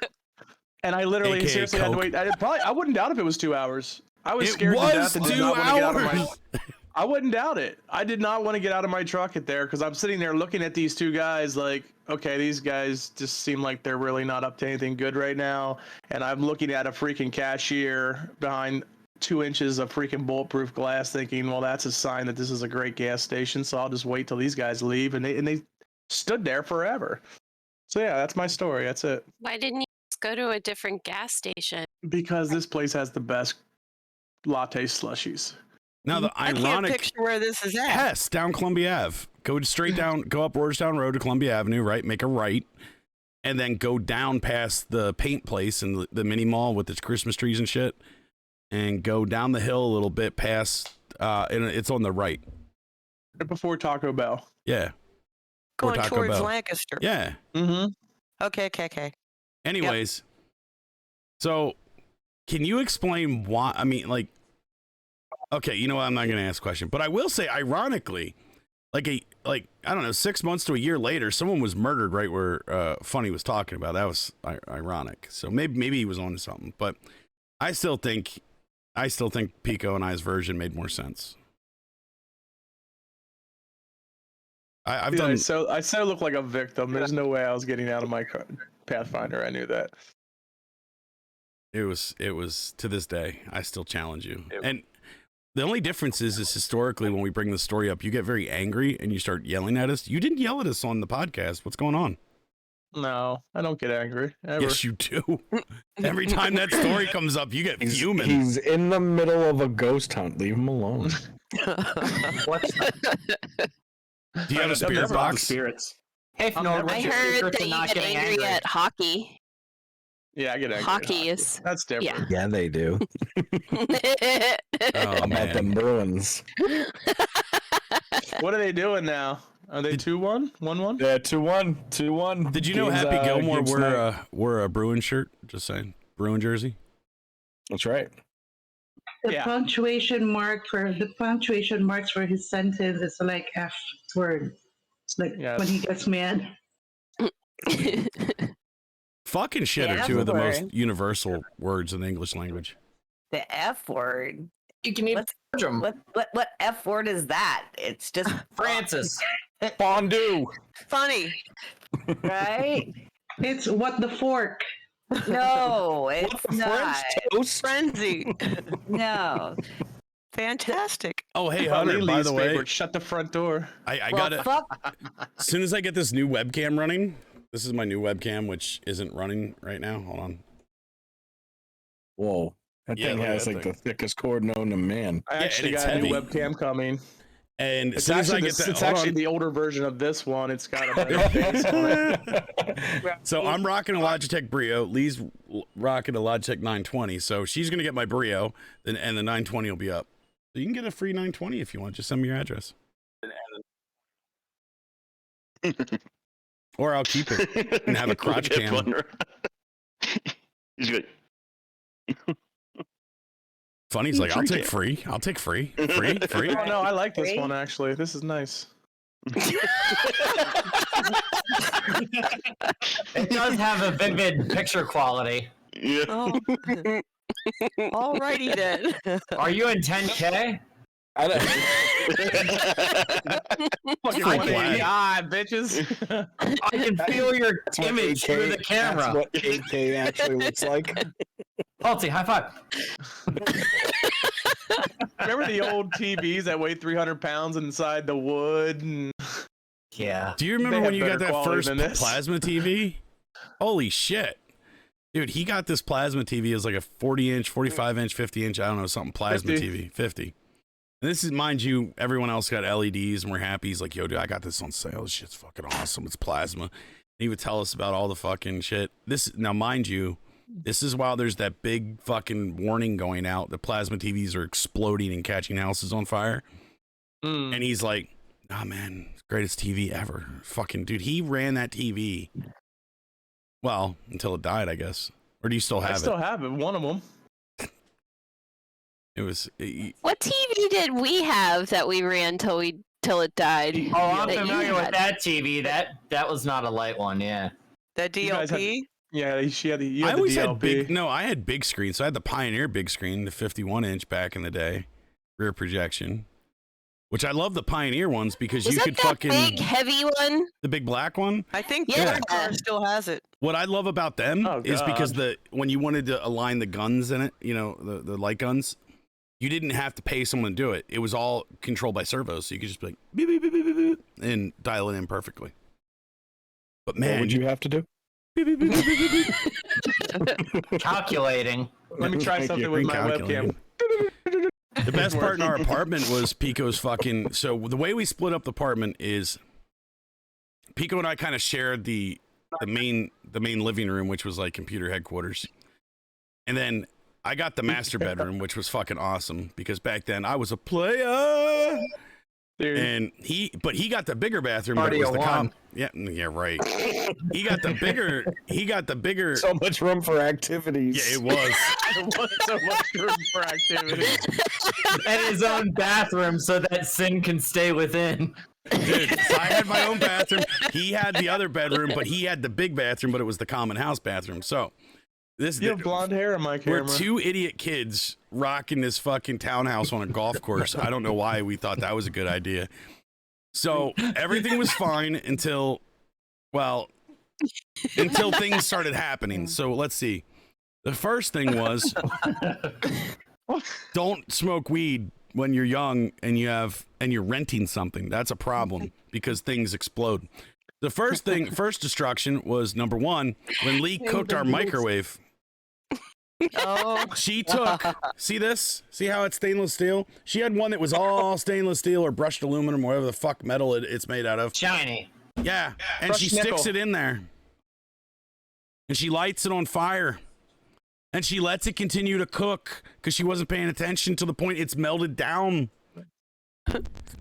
And I literally AKA seriously had to wait. I wouldn't doubt if it was 2 hours. I was scared to death and did 2 not want to get out of my hours. I wouldn't doubt it. I did not want to get out of my truck at there because I'm sitting there looking at these 2 guys like, okay, these guys just seem like they're really not up to anything good right now. And I'm looking at a freaking cashier behind 2 inches of freaking bulletproof glass thinking, well, that's a sign that this is a great gas station. So I'll just wait till these guys leave. And they stood there forever. So yeah, that's my story. That's it. Why didn't you just go to a different gas station? Because this place has the best latte slushies. Now the I ironic can't picture where this is at. Hess down Columbia Ave. Go straight down, go up Rogerstown Road to Columbia Avenue, right? Make a right, and then go down past the paint place and the mini mall with its Christmas trees and shit. and go down the hill a little bit past. And it's on the right. Right before Taco Bell. Yeah. Going Taco towards Bell. Lancaster. Yeah. Mm-hmm. Okay. Anyways, so can you explain why? I mean, like, okay, you know what? I'm not going to ask a question, but I will say, ironically, I don't know, 6 months to a year later, someone was murdered right where Funny was talking about. That was ironic. So maybe he was on to something, but I still think Pico and I's version made more sense. I've done. I so look like a victim. There's no way I was getting out of my Pathfinder. I knew that. It was to this day. I still challenge you. And the only difference is historically when we bring the story up, you get very angry and you start yelling at us. You didn't yell at us on the podcast. What's going on? No, I don't get angry. Ever. Yes, you do. Every time that story comes up, you get fuming. He's in the middle of a ghost hunt. Leave him alone. Do you have a spirit box? Spirits. Hey, Fnord, I heard that you get angry at hockey. Yeah, I get angry. Hockey is. That's different. Yeah, they do. Oh, About the Bruins. What are they doing now? Are they 2-1? 1-1? Yeah, 2-1. 2-1. Did you know Games, Happy Gilmore games wore a Bruin shirt? Just saying. Bruin jersey? That's right. The punctuation marks for his sentence is like F word. It's like when he gets mad. Fucking shit The are two of the F most word. universal words in the English language. The F word. You can even What F word is that? It's just Francis. Fondue. Funny. right? It's what the fork. No, it's not. Toast? Frenzy. No. Fantastic. Oh, hey, Hunter, by the way, shut the front door. I Well, got it. fuck. As soon as I get this new webcam running, this is my new webcam, which isn't running right now. Hold on. Whoa. That Yeah, thing look at has that like thing. the thickest cord known to man. I actually and it's got a new heavy. webcam coming. And as It's soon as I actually, get that, it's hold actually on. the older version of this one. It's got a better face on it. So I'm rocking a Logitech Brio. Lee's rocking a Logitech 920. So she's gonna get my Brio, and the 920 will be up. So you can get a free 920 if you want. Just send me your address, or I'll keep it and have a crotch Look at cam. Thunder. He's good. Funny's like, I'll take free. I'll take free. Free. Oh no, I like this one actually. This is nice. It does have a vivid picture quality. Yeah. Oh. Alrighty then. Are you in 10K? I don't. Fucking Free 180, flag. bitches. I can feel your image through the camera. That's what 8K actually looks like. Paltzy, high five. Remember the old TVs that weighed 300 pounds inside the wood? And Yeah. Do you remember They when have you got better that quality first than this. plasma TV? Holy shit. Dude, he got this plasma TV. It was like a 40-inch, 45-inch, 50-inch, I don't know, something plasma 50. TV. 50. And this is, mind you, everyone else got LEDs and we're happy. He's like, yo, dude, I got this on sale. This shit's fucking awesome. It's plasma. And he would tell us about all the fucking shit. Now, mind you, this is while there's that big fucking warning going out. The plasma TVs are exploding and catching houses on fire. And he's like, oh, man, it's the greatest TV ever. Fucking, dude, he ran that TV. Well, until it died, I guess. Or do you still have I it? still have it. One of them. It was. What TV did we have that we ran till it died? Oh, I'm that you familiar with had? that TV. That was not a light one, yeah. That You guys DLP? Yeah, she had the. You I had the always DLP. had big. No, I had big screen. So I had the Pioneer big screen, the 51-inch back in the day, rear projection. Which I love the Pioneer ones because Was you that could that fucking big heavy one? the big black one. I think Yeah. the car still has it. What I love about them Oh, is because God. when you wanted to align the guns in it, you know, the light guns, you didn't have to pay someone to do it. It was all controlled by servos, so you could just be like beep, beep, beep, beep, beep, beep, and dial it in perfectly. But man, What would you have to do? beep, beep, beep, beep, beep, beep, beep. Calculating. Let me try Thank something you. with my Recalculating. webcam. The best part in our apartment was Pico's fucking. So the way we split up the apartment is Pico and I kind of shared the main living room, which was like computer headquarters, and then I got the master bedroom, which was fucking awesome because back then I was a player. Dude. And he got the bigger bathroom. But it was the yeah, right. He got the bigger. So much room for activities. Yeah, it was. There was so much room for activity. And his own bathroom so that Sin can stay within. Dude, so I had my own bathroom. He had the other bedroom, but he had the big bathroom, but it was the common house bathroom. So You have blonde hair on my camera. we're two idiot kids rocking this fucking townhouse on a golf course. I don't know why we thought that was a good idea. So everything was fine until things started happening. So let's see. The first thing was don't smoke weed when you're young and you're renting something. That's a problem because things explode. The first destruction was number one, when Lee cooked our microwave. Oh. She took, see how it's stainless steel? She had one that was all stainless steel or brushed aluminum, whatever the fuck metal it's made out of. Shiny. Yeah, and Brushed she sticks nickel. it in there. And she lights it on fire. And she lets it continue to cook because she wasn't paying attention to the point it's melted down.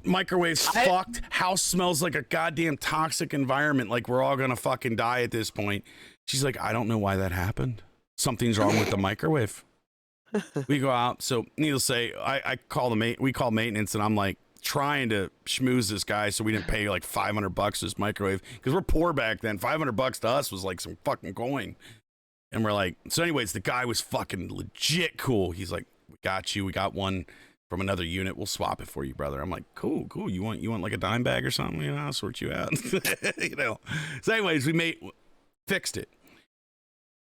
Microwave's fucked. House smells like a goddamn toxic environment. Like we're all gonna fucking die at this point. She's like, I don't know why that happened. Something's wrong with the microwave. We go out. So needless to say, we call maintenance, and I'm like trying to schmooze this guy so we didn't pay like $500 this microwave because we're poor back then. $500 to us was like some fucking coin. And we're like, so anyways, the guy was fucking legit cool. He's like, we got you. We got one from another unit. We'll swap it for you, brother. I'm like, cool. You want like a dime bag or something? You know, I'll sort you out. You know. So anyways, we fixed it.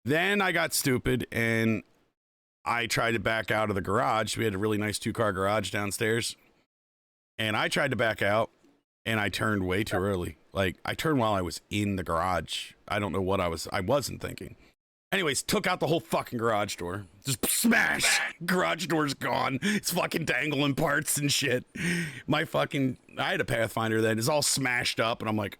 Then I got stupid and I tried to back out of the garage. We had a really nice 2-car garage downstairs. And I tried to back out and I turned way too early. Like I turned while I was in the garage. I don't know what I wasn't thinking. Anyways, took out the whole fucking garage door. Just smash! Garage door's gone. It's fucking dangling parts and shit. I had a Pathfinder that is all smashed up and I'm like,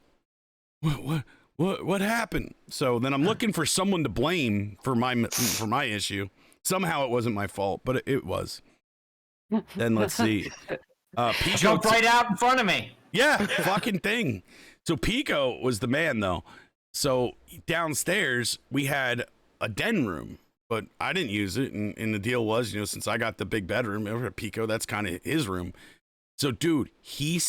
what happened? So then I'm looking for someone to blame for my issue. Somehow it wasn't my fault, but it was. Then let's see. Pico Jumped right out in front of me. Yeah, fucking thing. So Pico was the man though. So downstairs we had a den room, but I didn't use it. And the deal was, since I got the big bedroom over at Pico, that's kind of his room. So dude, he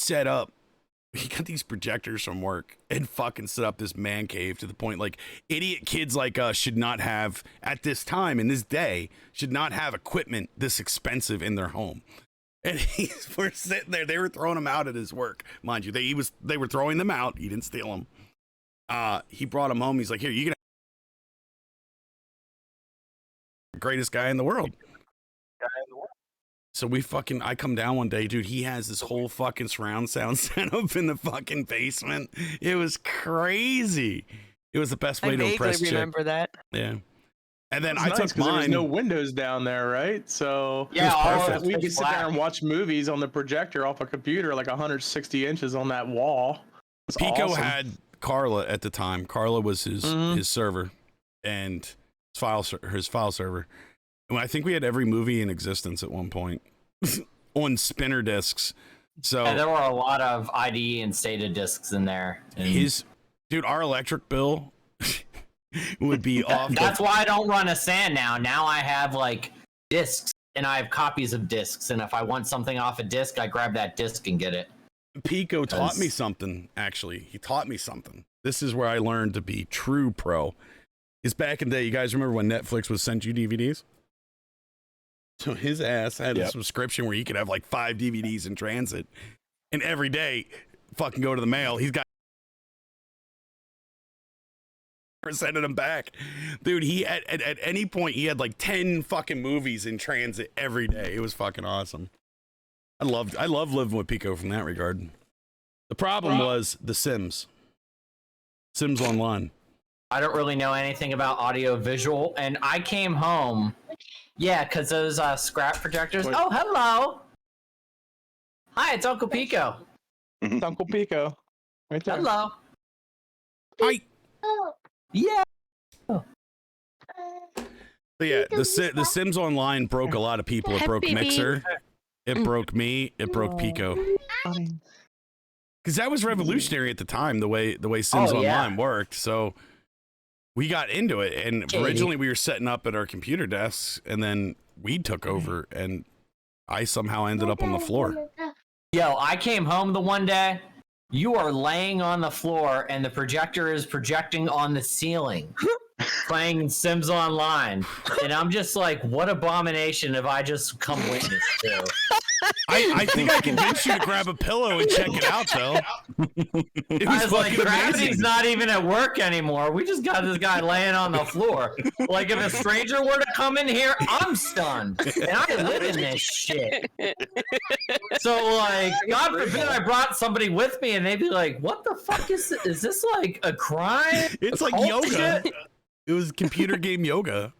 got these projectors from work and fucking set up this man cave to the point like idiot kids like us should not have at this time in this day should not have equipment this expensive in their home. And we're sitting there. They were throwing him out at his work, mind you. They were throwing them out. He didn't steal them. He brought him home. He's like, here, you can have the greatest guy in the world. So I come down one day, dude. He has this whole fucking surround sound set up in the fucking basement. It was crazy. It was the best way to impress chick. Remember that? Yeah. And then I nice, took mine. There was no windows down there, right? So yeah, we could sit there and watch movies on the projector off a computer, like 160 inches on that wall. Pico awesome. had Carla at the time. Carla was his server and his file server. And I think we had every movie in existence at one point on spinner discs. So there were a lot of IDE and SATA discs in there. And our electric bill would be off. That's why I don't run a SAN now. Now I have like discs and I have copies of discs. And if I want something off a disc, I grab that disc and get it. Pico taught me something, actually. He taught me something. This is where I learned to be true pro. Is back in the day, you guys remember when Netflix was sent you DVDs? So his ass had a subscription where he could have like 5 DVDs in transit. And every day, fucking go to the mail. He's got sending them back. Dude, he at any point, he had like 10 fucking movies in transit every day. It was fucking awesome. I love living with Pico from that regard. The problem was the Sims. Sims Online. I don't really know anything about audio visual, and I came home, because those scrap projectors. Oh, hello. Hi, it's Uncle Pico. It's Uncle Pico. Right there. Hello. Hi. Yeah. So yeah, the Sims Online broke a lot of people. It broke Mixer. It broke me. It broke Pico. Because that was revolutionary at the time, the way Sims Online worked. So we got into it, and originally we were setting up at our computer desks, and then we took over, and I somehow ended up on the floor. Yo, I came home the one day. You are laying on the floor, and the projector is projecting on the ceiling, playing Sims Online. And I'm just like, what abomination have I just come witness to? I think I convinced you to grab a pillow and check it out, though. I was like, gravity's not even at work anymore. We just got this guy laying on the floor. Like, if a stranger were to come in here, I'm stunned. And I live in this shit. So, like, God forbid I brought somebody with me and they'd be like, what the fuck is this? Is this like a crime? It's like yoga. It was computer game yoga.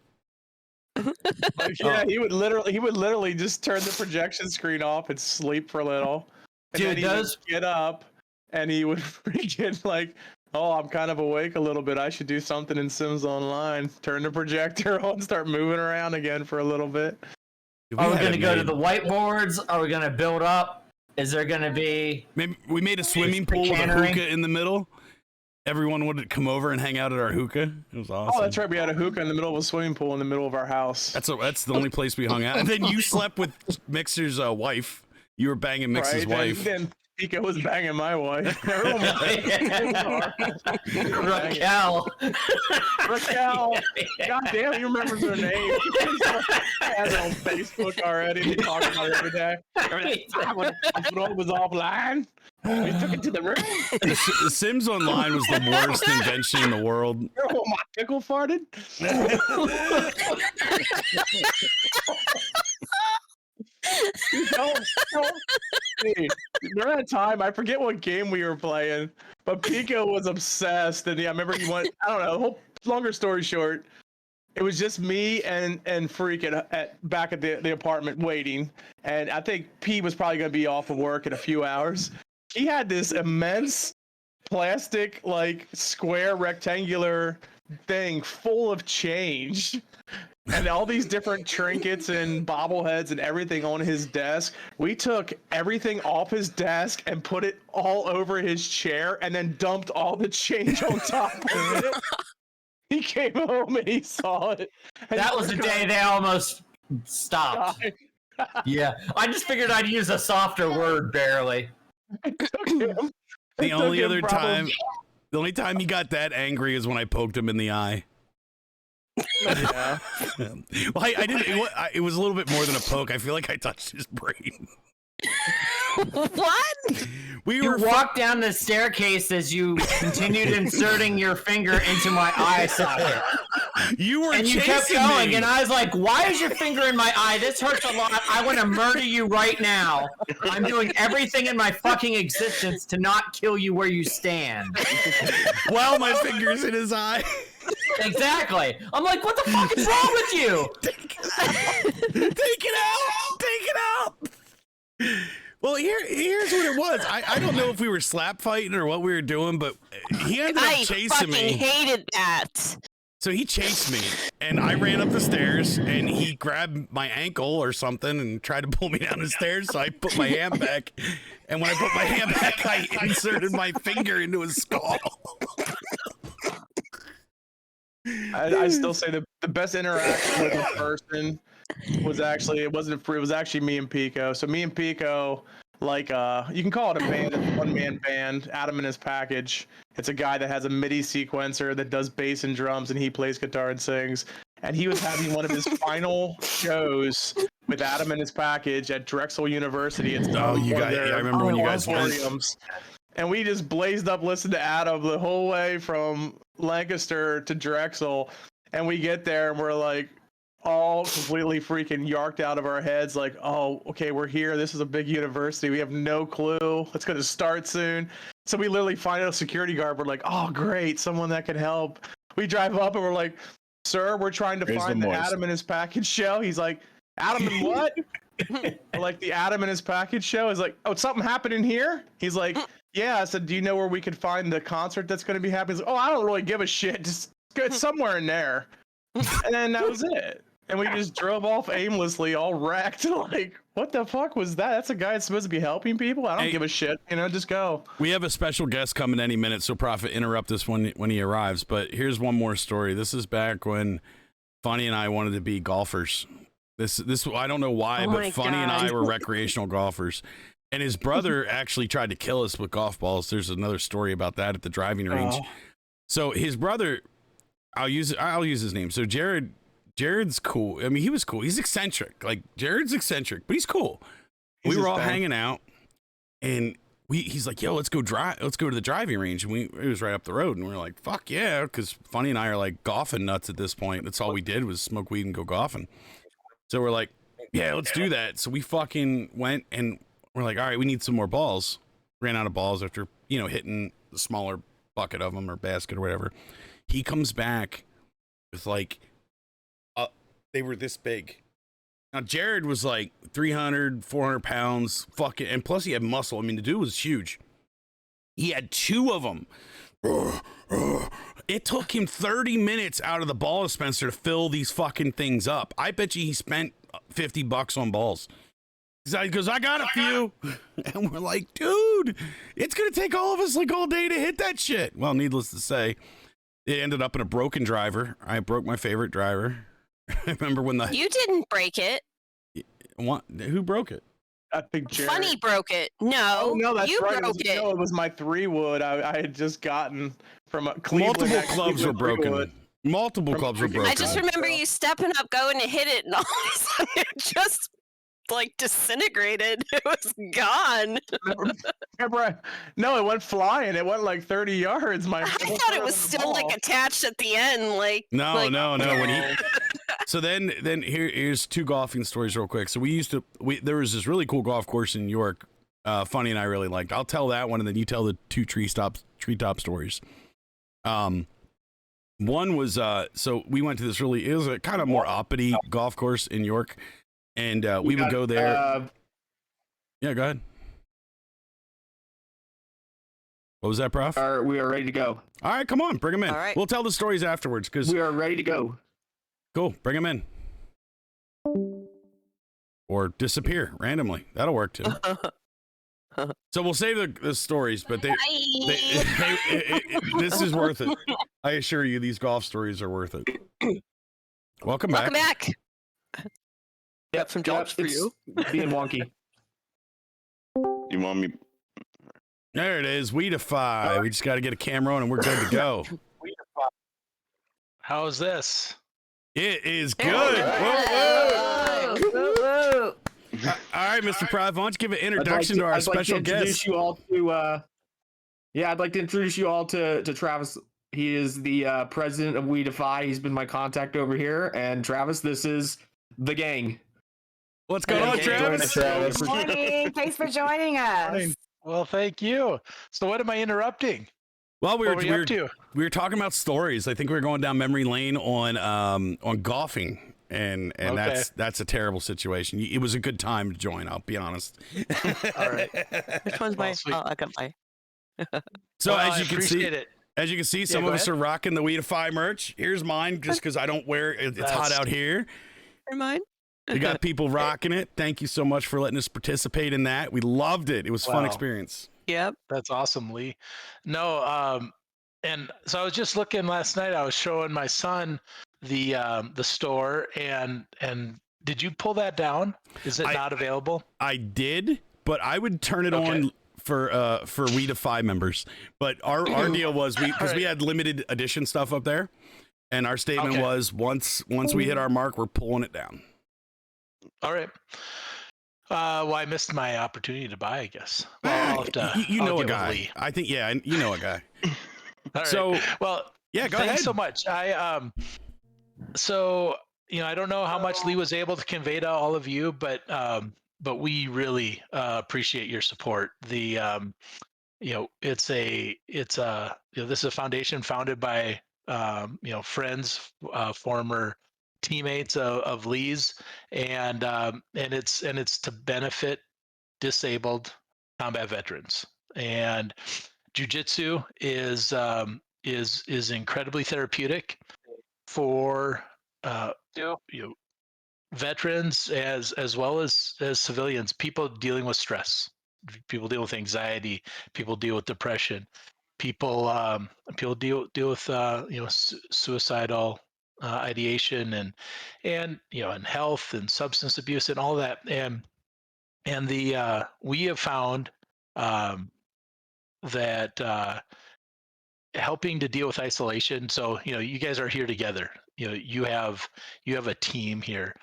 Yeah, he would literally just turn the projection screen off and sleep for a little. And then he would get up and he would freaking like, oh, I'm kind of awake a little bit. I should do something in Sims Online. Turn the projector on, start moving around again for a little bit. Are we going to go to the whiteboards? Are we going to build up? Is there going to be... Maybe we made a swimming pool with a hookah in the middle. Everyone would come over and hang out at our hookah. It was awesome. Oh, that's right. We had a hookah in the middle of a swimming pool in the middle of our house. That's the only place we hung out. And then you slept with Mixer's wife. You were banging Mixer's wife. And then Pico was banging my wife. Raquel. Raquel. God damn, he remembers her name. Has it on Facebook already. They talk about it every day. When it was offline. We took it to the room. The Sims Online was the worst invention in the world. Oh, my pickle farted. Dude, during that time, I forget what game we were playing, but Pico was obsessed, and I remember he went. I don't know. Longer story short, it was just me and Freak back at the apartment waiting, and I think P was probably going to be off of work in a few hours. He had this immense plastic, like, square rectangular thing full of change and all these different trinkets and bobbleheads and everything on his desk. We took everything off his desk and put it all over his chair and then dumped all the change on top of it. He came home and he saw it. That was the day they almost stopped. Yeah, I just figured I'd use a softer word, barely. The only time he got that angry is when I poked him in the eye. Yeah. Well, I didn't. It was a little bit more than a poke. I feel like I touched his brain. What? You walked down the staircase as you continued inserting your finger into my eye socket. You were and you kept going, and I was like, why is your finger in my eye? This hurts a lot. I want to murder you right now. I'm doing everything in my fucking existence to not kill you where you stand. While my finger's in his eye. Exactly. I'm like, what the fuck is wrong with you? Take it out. Take it out. Well, here's what it was. I don't know if we were slap fighting or what we were doing, but he ended up chasing me. I fucking hated that. So he chased me, and I ran up the stairs, and he grabbed my ankle or something and tried to pull me down the stairs, so I put my hand back, and when I put my hand back, I inserted my finger into his skull. I still say the best interaction with a person was actually, it was actually me and Pico. So me and Pico, like, you can call it a band, it's a one-man band, Adam and His Package. It's a guy that has a MIDI sequencer that does bass and drums, and he plays guitar and sings. And he was having one of his final shows with Adam and His Package at Drexel University. It's I remember when you guys went. And we just blazed up, listened to Adam the whole way from Lancaster to Drexel. And we get there and we're like all completely freaking yarked out of our heads. Like, oh, okay, we're here. This is a big university. We have no clue. It's going to start soon. So we literally find a security guard. We're like, oh, great. Someone that can help. We drive up and we're like, sir, we're trying to find the Adam and His Package show. He's like, Adam and what? Like the Adam and His Package show is like, oh, something happening here? He's like, yeah. I said, do you know where we could find the concert that's going to be happening? He's like, oh, I don't really give a shit. Just go somewhere in there. And then that was it. and we just drove off aimlessly, all wrecked. Like, what the fuck was that? That's a guy that's supposed to be helping people. I don't give a shit. Just go. We have a special guest coming any minute, so Prophet, interrupt us when he arrives. But here's one more story. This is back when Funny and I wanted to be golfers. This I don't know why, but Funny and I were recreational golfers. And his brother actually tried to kill us with golf balls. There's another story about that at the driving range. So his brother, I'll use his name. So Jared's cool. I mean, he was cool. He's eccentric. Like, Jared's eccentric, but he's cool. We were all hanging out, and he's like, yo, let's go to the driving range. And it was right up the road, and we were like, fuck yeah, because Funny and I are like golfing nuts at this point. That's all we did was smoke weed and go golfing. So we're like, yeah, let's do that. So we fucking went, and we're like, all right, we need some more balls. Ran out of balls after, hitting the smaller bucket of them or basket or whatever. He comes back with like, they were this big. Now, Jared was like 300, 400 pounds, fucking, and plus he had muscle. I mean, the dude was huge. He had 2 of them. It took him 30 minutes out of the ball dispenser to fill these fucking things up. I bet you he spent $50 on balls. He goes, I got a few. And we're like, dude, it's going to take all of us like all day to hit that shit. Well, needless to say, it ended up in a broken driver. I broke my favorite driver. I remember when You didn't break it. What? Who broke it? I think Jared. Funny broke it. No, no, that's you right. broke it. No, it was my 3-wood I had just gotten from Cleveland. Multiple clubs were broken. Multiple clubs were broken. I just remember you stepping up, going to hit it, and all of a sudden it just like disintegrated. It was gone. No, it went flying. It went like 30 yards. I thought it was still like attached at the end. Like no. Like, When he, so then here's 2 golfing stories real quick. So there was this really cool golf course in New York. Funny and I really liked. I'll tell that one, and then you tell the 2 treetop stories. One was so we went to this it was a kind of more uppity golf course in York, and we would go there. Yeah, go ahead. What was that, Prof? We are ready to go. All right, come on, bring them in. All right. We'll tell the stories afterwards because we are ready to go. Cool, bring them in. Or disappear randomly. That'll work too. So we'll save the stories, but this is worth it. I assure you, these golf stories are worth it. Welcome back. Welcome back. Got some jobs for you. Being wonky. You want me? There it is. Weedify. We just got to get a camera on and we're good to go. How's this? It is good. Whoa, whoa. All right, Mr. Pride, why don't you give an introduction to our special guest? I'd like to introduce you all to Travis. He is the president of Weedify. He's been my contact over here. And Travis, this is the gang. What's going on, Travis? Good morning. Thanks for joining us. Well, thank you. So what am I interrupting? Well, we were were talking about stories. I think we were going down memory lane on golfing, and Okay. that's a terrible situation. It was a good time to join. I'll be honest. All right. Which one's my? Oh, I got my. So Well, as I you can see, appreciate it. some go of us ahead. are rocking the Weedify merch. Here's mine, just because I don't wear it. It's hot out here. Mine. We got people rocking it. Thank you so much for letting us participate in that. We loved it. It was a fun Wow. experience. Yep. That's awesome, Lee. No, and so I was just looking last night. I was showing my son the store, and did you pull that down? Is it not available? I did, but I would turn it on for Weedify members. But our deal was because we had limited edition stuff up there, and our statement was once we hit our mark, we're pulling it down. All right. Well, I missed my opportunity to buy, I guess. Well, I'll have to, you I'll know a get with guy. Lee. I think, yeah, you know a guy. All right. So, well, yeah, go thanks ahead. so much. So I don't know how much Lee was able to convey to all of you, but we really appreciate your support. This is a foundation founded by friends, former teammates of Lee's, and it's to benefit disabled combat veterans. And jiu-jitsu is incredibly therapeutic for veterans as well as civilians, people dealing with stress, people deal with anxiety, people deal with depression, people deal with suicidal ideation and and health and substance abuse and all that. And the we have found that helping to deal with isolation. So you guys are here together. You have a team here.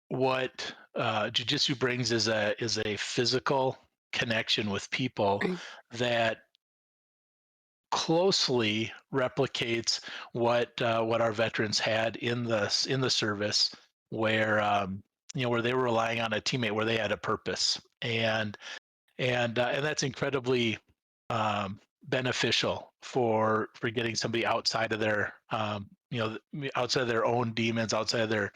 What jujitsu brings is a physical connection with people that closely replicates what our veterans had in the service, where where they were relying on a teammate, where they had a purpose, and that's incredibly beneficial for getting somebody outside of their outside of their own demons, outside of their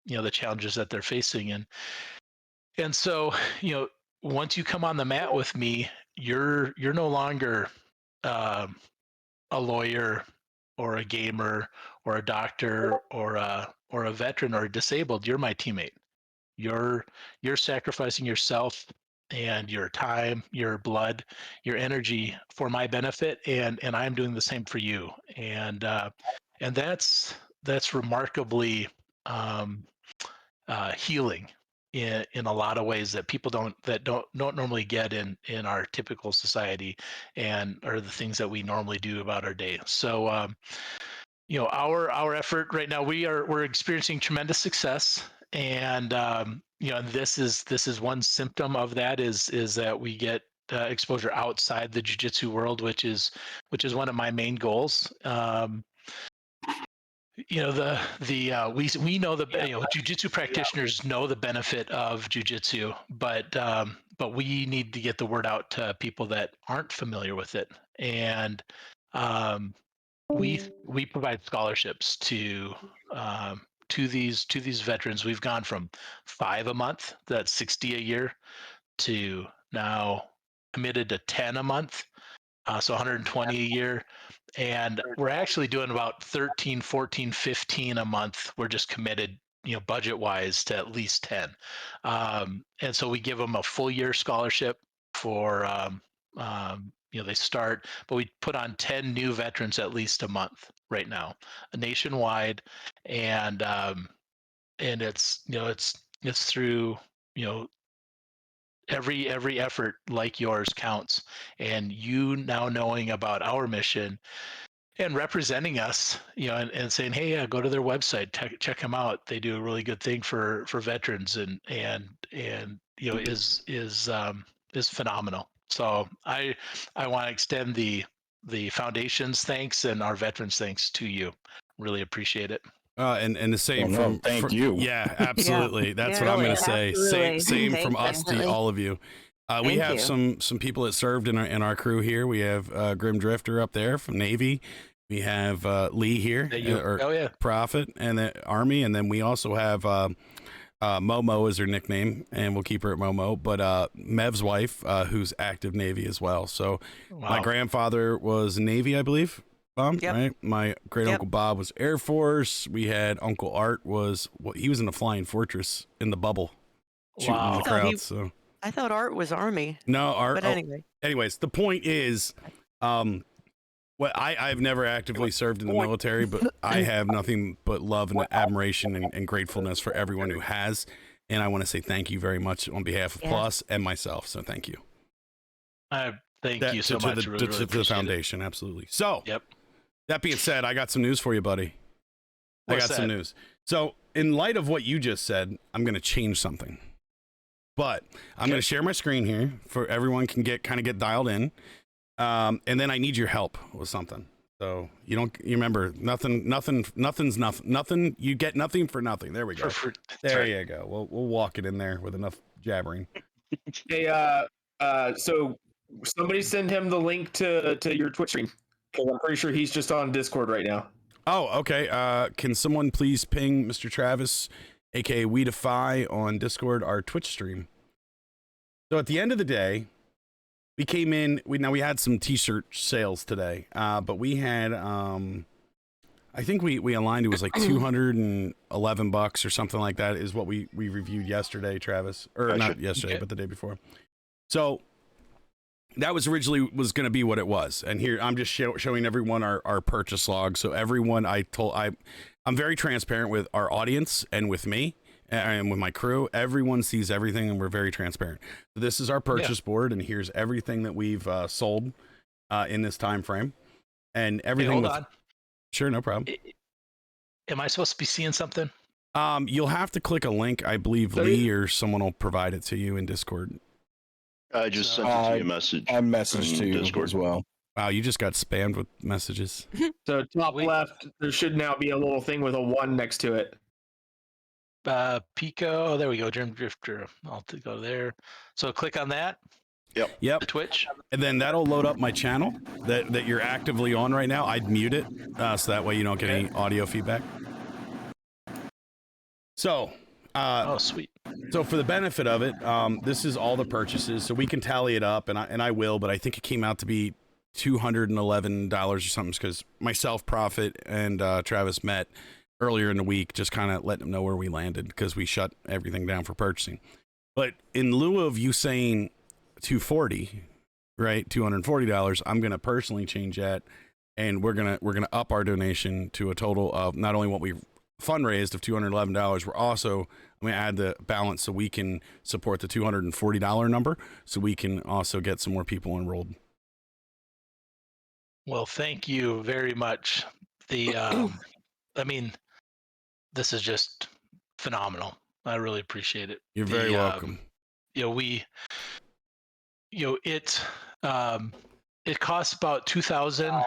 the challenges that they're facing. And so once you come on the mat with me, you're no longer a lawyer or a gamer or a doctor or a veteran or a disabled. You're my teammate. You're sacrificing yourself and your time, your blood, your energy for my benefit, and I'm doing the same for you. And that's remarkably healing in a lot of ways that people don't normally get in our typical society, and are the things that we normally do about our day. So our effort right now, we're experiencing tremendous success, and this is one symptom of that, is that we get exposure outside the jiu-jitsu world, which is one of my main goals. We know jiu-jitsu practitioners know the benefit of jiu-jitsu, but we need to get the word out to people that aren't familiar with it. And we provide scholarships to these veterans. We've gone from 5 a month, that's 60 a year, to now committed to 10 a month, so 120 a year. And we're actually doing about 13, 14, 15 a month. We're just committed, budget wise, to at least 10. And so we give them a full year scholarship for, they start, but we put on 10 new veterans at least a month right now, nationwide. And it's, it's through, every effort like yours counts. And you now knowing about our mission and representing us, and saying, hey, go to their website, check them out. They do a really good thing for veterans, and is phenomenal. So I want to extend the foundation's thanks and our veterans thanks to you. Really appreciate it. And the same from thank you. Yeah, absolutely. That's what I'm going to say. Same from us to all of you. We have some people that served in our crew here. We have Grim Drifter up there from Navy. We have Lee here, Prophet, and the Army, and then we also have Momo is her nickname, and we'll keep her at Momo. But Mev's wife, who's active Navy as well. So my grandfather was Navy, I believe. Right? My great uncle Bob was Air Force. We had Uncle Art he was in the Flying Fortress in the bubble, shooting in the crowd. So I thought Art was Army. No, Art. But anyway. Anyways, the point is, I've never actively served in the military, but I have nothing but love and admiration and gratefulness for everyone who has, and I want to say thank you very much on behalf of PLuS and myself. So thank you. Thank you so much. To the foundation, absolutely. So, that being said, I got some news for you, buddy. Some news. So, in light of what you just said, I'm going to change something. But I'm going to share my screen here for everyone can get dialed in. And then I need your help with something. So you remember nothing. You get nothing for nothing. There we go. There you go. We'll walk it in there with enough jabbering. Hey, so somebody send him the link to your Twitch stream, because I'm pretty sure he's just on Discord right now. Oh, okay. Can someone please ping Mr. Travis, aka We Defy, on Discord, our Twitch stream? So at the end of the day, we came in. We had some T-shirt sales today, but we had I think we aligned. It was like $211 or something like that. Is what we reviewed yesterday, Travis, or not yesterday, but the day before. So that was originally was going to be what it was, and here I'm just showing everyone our purchase log. So everyone, I'm very transparent with our audience and with me and with my crew. Everyone sees everything, and we're very transparent. So this is our purchase board, and here's everything that we've sold in this time frame, and everything. Hey, hold on. Sure, no problem. Am I supposed to be seeing something? You'll have to click a link. I believe Lee or someone will provide it to you in Discord. I just sent it to you a message. I messaged to you Discord as well. Wow, you just got spammed with messages. So top left, there should now be a little thing with a 1 next to it. Pico. Oh, there we go. Germ Drifter. I'll go there. So click on that. Yep. Twitch. And then that'll load up my channel that you're actively on right now. I'd mute it so that way you don't get any audio feedback. So, oh, sweet. So for the benefit of it, this is all the purchases, so we can tally it up, and I will, but I think it came out to be $211 or something because myself, Prophet, and Travis met earlier in the week, just kind of letting them know where we landed because we shut everything down for purchasing. But in lieu of you saying $240, right, $240, I'm gonna personally change that, and we're gonna up our donation to a total of not only what we fundraised of $211. We're also I'm gonna add the balance so we can support the $240 number, so we can also get some more people enrolled. Well, thank you very much. I mean, this is just phenomenal. I really appreciate it. You're very welcome. It costs about $2,000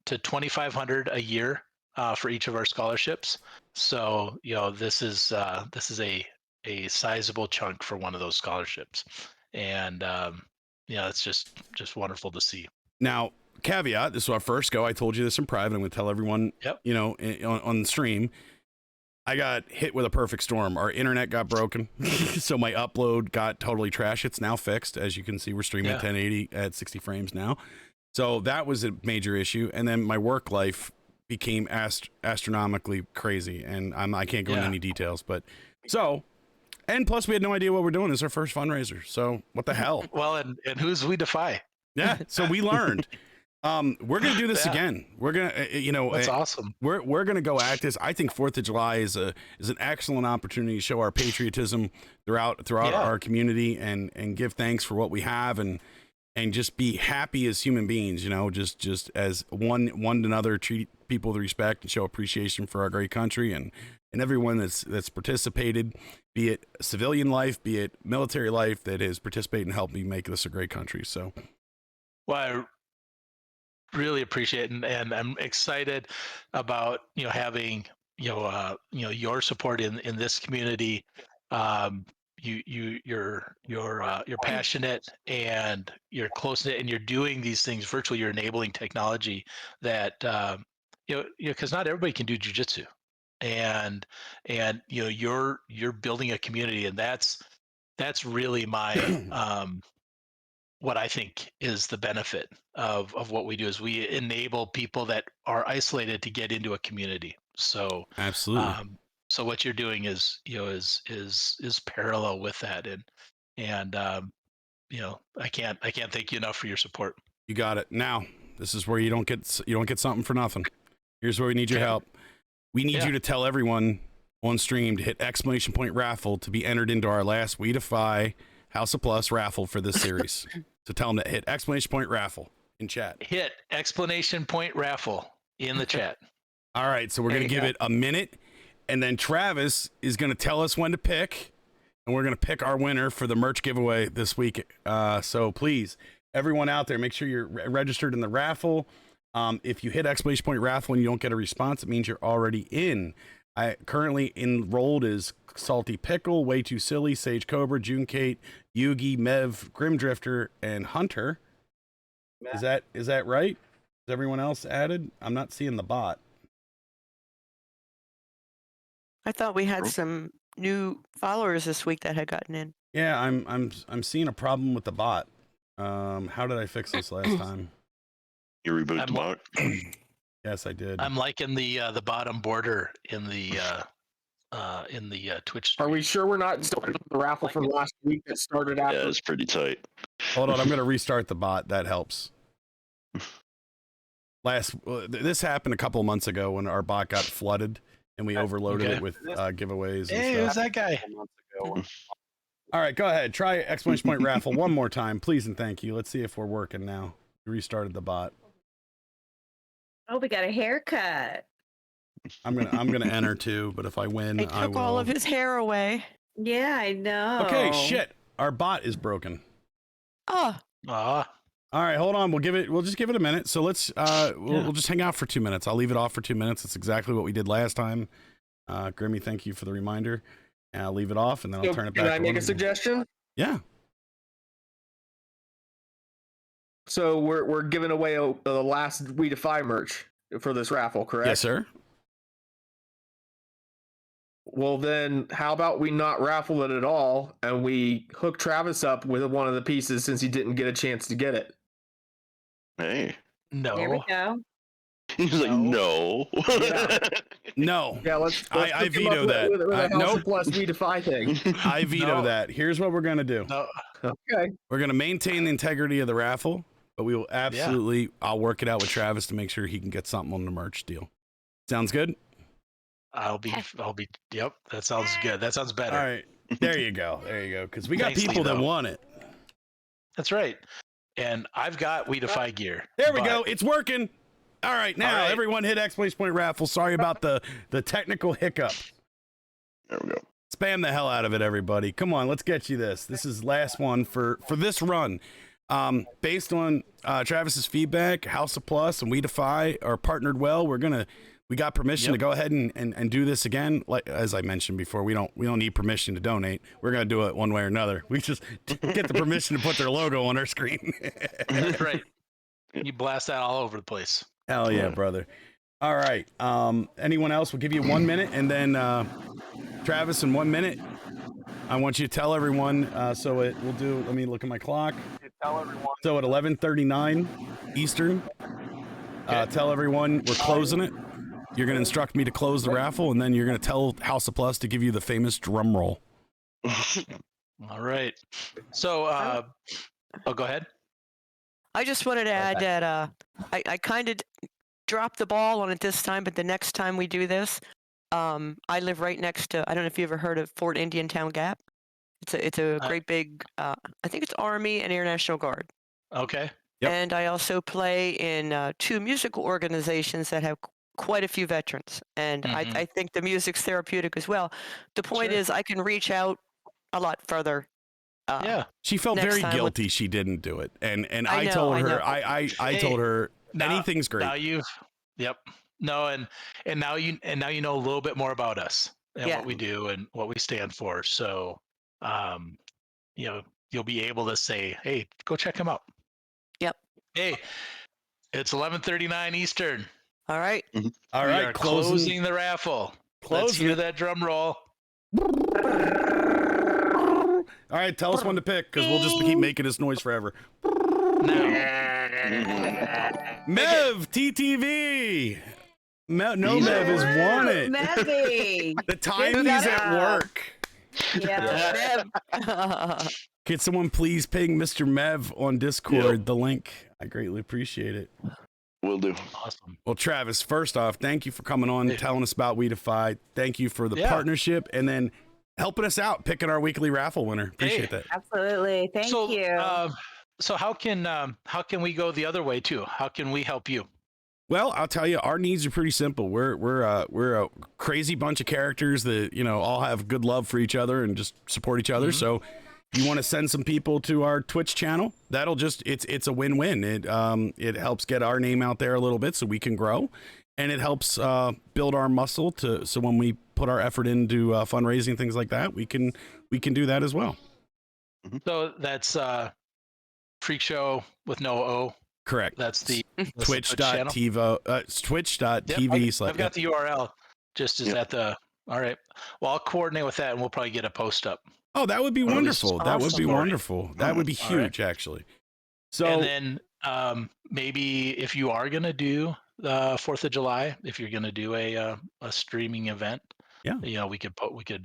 to $2,500 a year for each of our scholarships. So this is a sizable chunk for one of those scholarships, and it's just wonderful to see. Now, caveat: this is our first go. I told you this in private. I'm going to tell everyone. Yep. On the stream, I got hit with a perfect storm. Our internet got broken, so my upload got totally trash. It's now fixed, as you can see. We're streaming 1080 at 60 frames now. So that was a major issue, and then my work life became astronomically crazy, and I can't go into any details, but and plus we had no idea what we're doing. It's our first fundraiser, so what the hell? Well, and who's we defy? Yeah, so we learned. We're gonna do this again. We're gonna, that's awesome. We're gonna go at this. I think 4th of July is an excellent opportunity to show our patriotism throughout our community and give thanks for what we have and just be happy as human beings, just as one another, treat people with respect and show appreciation for our great country and everyone that's participated, be it civilian life, be it military life, that has participated and helped me make this a great country. So, well, I really appreciate it, and I'm excited about having your support in this community. You're passionate and you're close knit, and you're doing these things virtually. You're enabling technology that because not everybody can do jujitsu, and you're building a community, and that's really my what I think is the benefit of what we do is we enable people that are isolated to get into a community. So absolutely. So what you're doing is parallel with that, and I can't thank you enough for your support. You got it. Now this is where you don't get something for nothing. Here's where we need your help. We need you to tell everyone on stream to hit ! raffle to be entered into our last We Defy House of PLuS raffle for this series. So tell them to hit ! raffle in chat. Hit ! raffle in the chat. All right, so we're gonna give it a minute. And then Travis is going to tell us when to pick, and we're going to pick our winner for the merch giveaway this week. So please, everyone out there, make sure you're registered in the raffle. If you hit ! raffle and you don't get a response, it means you're already in. I currently enrolled is Salty Pickle, Way Too Silly, Sage Cobra, June Kate, Yugi, Mev, Grim Drifter, and Hunter. Is that right? Is everyone else added? I'm not seeing the bot. I thought we had some new followers this week that had gotten in. Yeah, I'm seeing a problem with the bot. How did I fix this last time? You reboot the bot. Yes, I did. I'm liking the bottom border in the Twitch stream. Are we sure we're not starting the raffle from last week that started after? Yeah, it's pretty tight. Hold on, I'm gonna restart the bot. That helps. This happened a couple of months ago when our bot got flooded and we overloaded it with giveaways. And Hey, stuff. who's that guy? All right, go ahead. Try exclamation point raffle one more time, please and thank you. Let's see if we're working now. We restarted the bot. Oh, we got a haircut. I'm gonna enter too, but if I win, They I took will. all of his hair away. Yeah, I know. Okay, shit. Our bot is broken. Oh. All right, hold on. We'll just give it a minute. So let's we'll just hang out for 2 minutes. I'll leave it off for 2 minutes. That's exactly what we did last time. Grimmy, thank you for the reminder. And I'll leave it off and then I'll turn it back. Can I make a suggestion? Yeah. So we're giving away the last We Defy merch for this raffle, correct? Yes, sir. Well, then how about we not raffle it at all and we hook Travis up with one of the pieces since he didn't get a chance to get it? Hey. No. There we go. He's like, no. No. Yeah, let's I veto that. With a Nope. plus We Defy thing. I veto No. that. Here's what we're gonna do. No. Okay. We're gonna maintain the integrity of the raffle, but we will absolutely. I'll work it out with Travis to make sure he can get something on the merch deal. Sounds good. I'll be. Yep. That sounds good. That sounds better. All right. There you go. There you go. Because we got Thanks, people that Lito. want it. That's right. And I've got We Defy gear. There we but- go. It's working. All right, now All right. everyone hit exclamation point raffle. Sorry about the technical hiccup. There we go. Spam the hell out of it, everybody. Come on, let's get you this. This is last one for this run. Based on Travis's feedback, House of PLuS and We Defy are partnered well. We got permission to go ahead and do this again. Like as I mentioned before, we don't need permission to donate. We're gonna do it one way or another. We just get the permission to put their logo on our screen. That's right. You blast that all over the place. Hell yeah, brother. All right. Anyone else? We'll give you 1 minute, and then Travis, in 1 minute, I want you to tell everyone. We'll do. Let me look at my clock. So at 11:39 Eastern, tell everyone we're closing it. You're going to instruct me to close the raffle, and then you're going to tell House of PLuS to give you the famous drum roll. All right. So, go ahead. I just wanted to add that I kind of dropped the ball on it this time, but the next time we do this, I live right next to, I don't know if you ever heard of Fort Indian Town Gap. It's a great big, I think it's Army and Air National Guard. Okay. Yep. And I also play in 2 musical organizations that have quite a few veterans. And I think the music's therapeutic as well. The point is I can reach out a lot further. She felt next very time guilty she didn't do it, and I know, told I her know. I told her anything's great. Now and now you know a little bit more about us and what we do and what we stand for. So, you'll be able to say, "Hey, go check him out." Yep. Hey, it's 11:39 Eastern. All right. All We right, are closing the raffle. Let's hear that drum roll. All right, tell us when to pick, because we'll just keep making this noise forever. Mev, TTV. No, Mev has won it. Mevy. The time he's at work. Yeah. Can someone please ping Mr. Mev on Discord the link? I greatly appreciate it. Will do. Awesome. Well, Travis, first off, thank you for coming on, telling us about We Defy. Thank you for the partnership, and then helping us out, picking our weekly raffle winner. Appreciate that. Absolutely. Thank you. So how can we go the other way too? How can we help you? Well, I'll tell you, our needs are pretty simple. We're a crazy bunch of characters that all have good love for each other and just support each other. So, you want to send some people to our Twitch channel? That'll it's a win-win. It helps get our name out there a little bit so we can grow, and it helps build our muscle so when we put our effort into fundraising, things like that, we can do that as well. So that's Freak Show with no O. Correct. That's the Twitch.tv Twitch.tv. I've got the URL. Just is at the. All right. Well, I'll coordinate with that, and we'll probably get a post up. Oh, that would be wonderful. That would be wonderful. That would be huge, actually. So, and then maybe if you are gonna do 4th of July, if you're going to do a streaming event, Yeah. we could put we could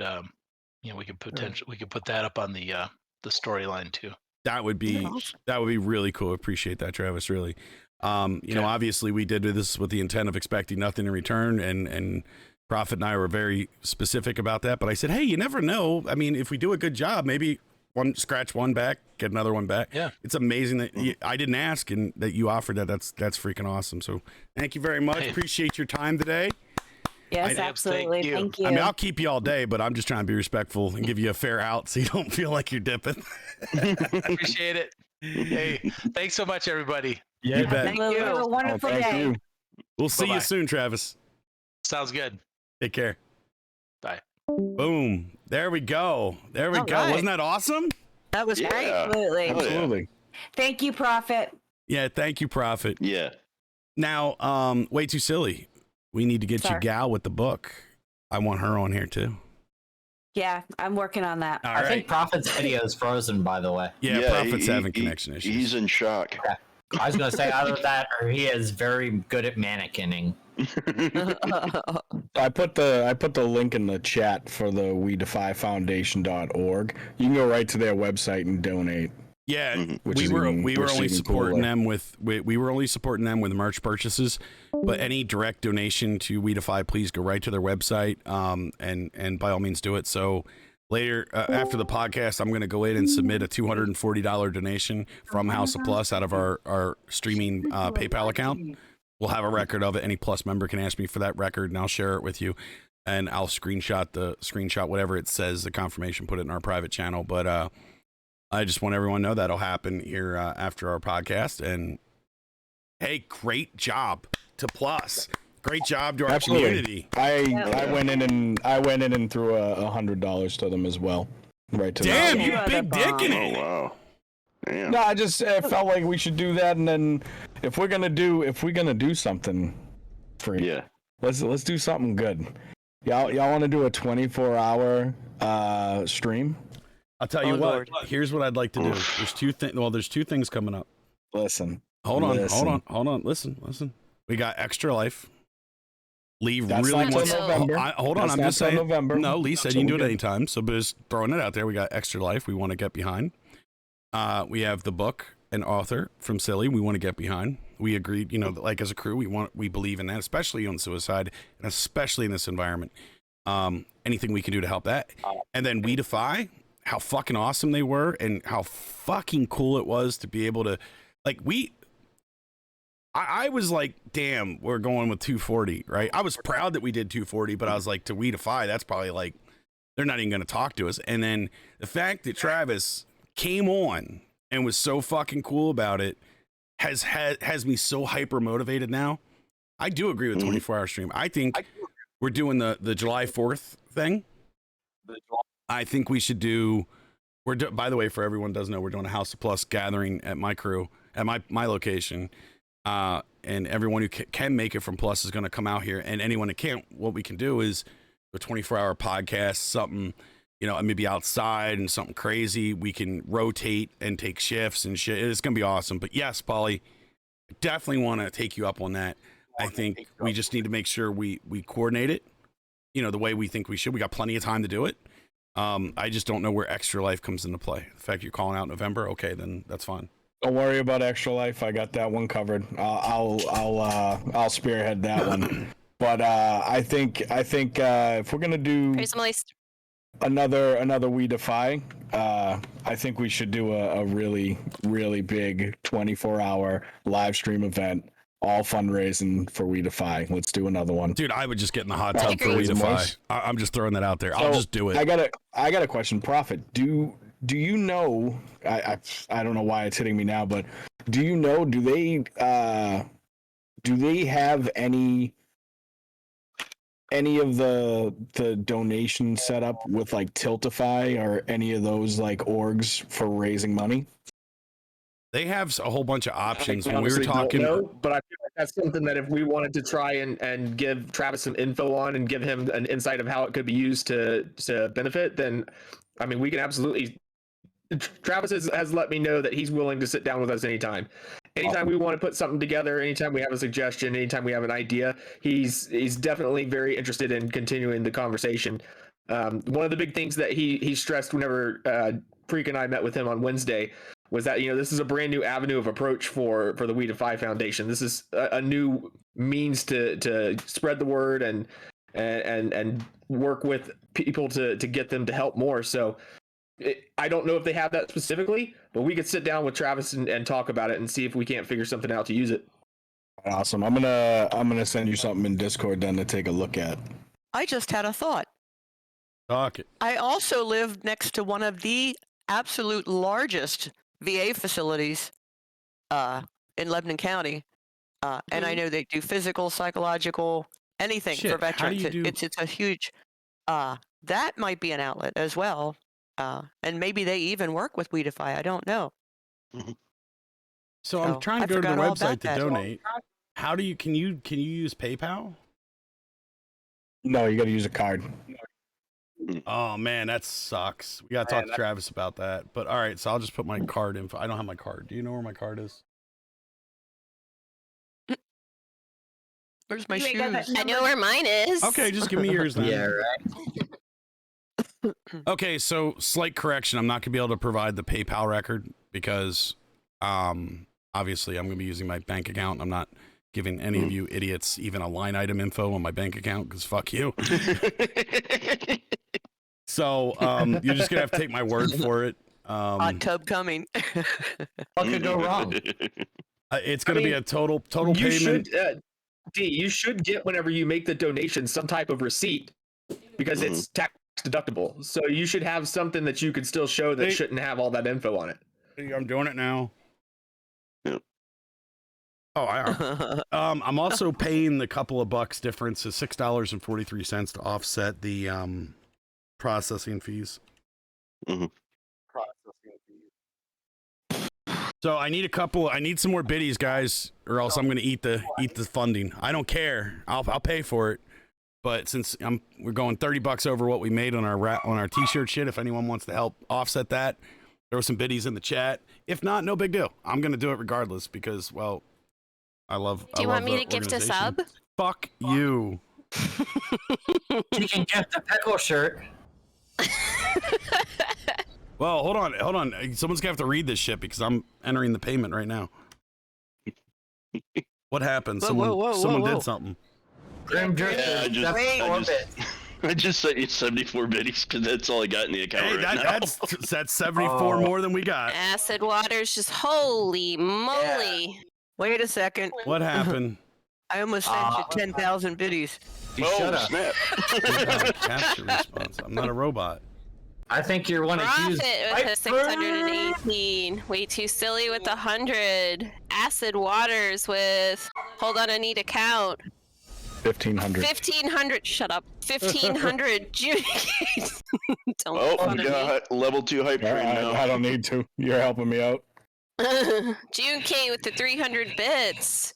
put that up on the storyline too. That would be really cool. Appreciate that, Travis. Really. You know, obviously we did this with the intent of expecting nothing in return, and Prophet and I were very specific about that. But I said, hey, you never know. I mean, if we do a good job, maybe scratch one back, get another one back. Yeah, it's amazing that I didn't ask and that you offered that. That's freaking awesome. So thank you very much. Appreciate your time today. Yes, absolutely. Thank you. I mean, I'll keep you all day, but I'm just trying to be respectful and give you a fair out so you don't feel like you're dipping. Appreciate it. Hey, thanks so much, everybody. Yeah, you bet. Thank you. Have a wonderful day. We'll see you soon, Travis. Sounds good. Take care. Bye. Boom. There we go. There we go. Right. Wasn't that awesome? That was great. Absolutely. Absolutely. Thank you, Prophet. Yeah, thank you, Prophet. Yeah. Now, way too silly. We need to get you Gal with the book. I want her on here too. Yeah, I'm working on that. All I right. think Prophet's video is frozen, by the way. Yeah, Prophet's having connection issues. He's in shock. Okay. I was going to say either that or he is very good at mannequinning. I put the link in the chat for the WeDefyFoundation.org. You can go right to their website and donate. Yeah, Which we is were even- we were which is only even supporting cooler. them with we were only supporting them with merch purchases, but any direct donation to We Defy, please go right to their website, and by all means do it. So later after the podcast, I'm going to go in and submit a $240 donation from House of Plus out of our streaming PayPal account. We'll have a record of it. Any Plus member can ask me for that record, and I'll share it with you. And I'll screenshot whatever it says, the confirmation, put it in our private channel. But I just want everyone to know that'll happen here after our podcast. And hey, great job to Plus. Great job to our community. I went in and threw $100 to them as well. Right to Damn, them. you big dick in it. Oh wow. Damn. No, I just felt like we should do that, and then if we're gonna do something free, let's do something good. Y'all want to do a 24-hour stream? I'll tell you what. Here's what I'd like to do. There's two things. Well, there's two things coming up. Listen. Hold on. Listen. We got Extra Life. Lee That's really not wants. till November. Hold on. That's I'm not just till saying. November. No, Lee said So you can do we it good. anytime. So just throwing it out there. We got Extra Life. We want to get behind. We have the book and author from Silly. We want to get behind. We agreed. You know, like as a crew, we believe in that, especially on suicide and especially in this environment. Anything we can do to help that. And then We Defy. How fucking awesome they were, and how fucking cool it was to be able to, like, I was like, damn, we're going with 240, right? I was proud that we did 240, but I was like, to We Defy, that's probably like, they're not even going to talk to us. And then the fact that Travis came on and was so fucking cool about it has me so hyper motivated now. I do agree with 24-hour stream. I think we're doing the July 4th thing. I think we should do. By the way, for everyone who doesn't know, we're doing a House of Plus gathering at my crew at my location, and everyone who can make it from Plus is going to come out here. And anyone that can't, what we can do is a 24-hour podcast, something, you know, maybe outside and something crazy. We can rotate and take shifts and shit. It's going to be awesome. But yes, Paulie, definitely want to take you up on that. I think we just need to make sure we coordinate it, you know, the way we think we should. We got plenty of time to do it. I just don't know where Extra Life comes into play. The fact you're calling out November, okay, then that's fine. Don't worry about Extra Life. I got that one covered. I'll spearhead that one. But I think if we're gonna do Praise the Moist. another We Defy, I think we should do a really big 24-hour live stream event, all fundraising for We Defy. Let's do another one, dude. I would just get in the hot tub for We Defy. I'm just throwing that out there. I'll just do it. I got a question, Prophet. Do you know? I don't know why it's hitting me now, but do you know? Do they have any of the donations set up with like Tiltify or any of those like orgs for raising money? They have a whole bunch of options. I When we were honestly talking, don't know, but I feel like that's something that if we wanted to try and give Travis some info on and give him an insight of how it could be used to benefit, then I mean, we can absolutely. Travis has let me know that he's willing to sit down with us anytime. anytime we want to put something together, anytime we have a suggestion, anytime we have an idea, he's definitely very interested in continuing the conversation. One of the big things that he stressed whenever Freak and I met with him on Wednesday was that, you know, this is a brand new avenue of approach for the We Defy Foundation. This is a new means to spread the word and work with people to get them to help more. So I don't know if they have that specifically, but we could sit down with Travis and talk about it and see if we can't figure something out to use it. Awesome. I'm gonna send you something in Discord then to take a look at. I just had a thought. Talk it. I also live next to one of the absolute largest VA facilities in Lebanon County. And I know they do physical, psychological, anything Shit, for how do veterans. you do- It's a huge, that might be an outlet as well. And maybe they even work with We Defy. I don't know. So I'm So, trying to I go to the forgot all website about to that. donate. How do you can you use PayPal? No, you got to use a card. Oh man, that sucks. We gotta talk to Travis about that. But all right, so I'll just put my card info. I don't have my card. Do you know where my card is? Where's my You ain't shoes? got that I know where mine is. Okay, just give me yours then. Yeah, right. Okay, so slight correction. I'm not gonna be able to provide the PayPal record because obviously I'm gonna be using my bank account. I'm not giving any of you idiots even a line item info on my bank account because fuck you. So you're just gonna have to take my word for it. Hot tub coming. What could go wrong? It's gonna be a total You payment. should, D, you should get, whenever you make the donation, some type of receipt because it's tax deductible. So you should have something that you could still show that shouldn't have all that info on it. I'm doing it now. Oh, I am. I'm also paying the couple of bucks difference is $6.43 to offset the processing fees. So I need some more biddies, guys, or else I'm going to eat the funding. I don't care. I'll pay for it. But since we're going $30 over what we made on our t-shirt shit, if anyone wants to help offset that, there were some biddies in the chat. If not, no big deal. I'm going to do it regardless because, well, I love. Do you want me the to gift a organization. sub? Fuck you. You can gift a pickle shirt. Well, hold on. Someone's gonna have to read this shit because I'm entering the payment right now. What happened? Someone did something. Grim Drifter. I just sent you 74 biddies because that's all I got in the account right now. That's 74 more than we got. Acid water's just holy moly. Wait a second. What happened? I almost sent you 10,000 biddies. Snap. Capture response. I'm not a robot. I think you're one accused. Profit with a 618. Way too silly with 100. Acid waters with. Hold on, I need a count. 1,500. 1,500. Shut up. 1,500. Don't we got level 2 hype train now. I don't need to. You're helping me out. June K with the 300 bits.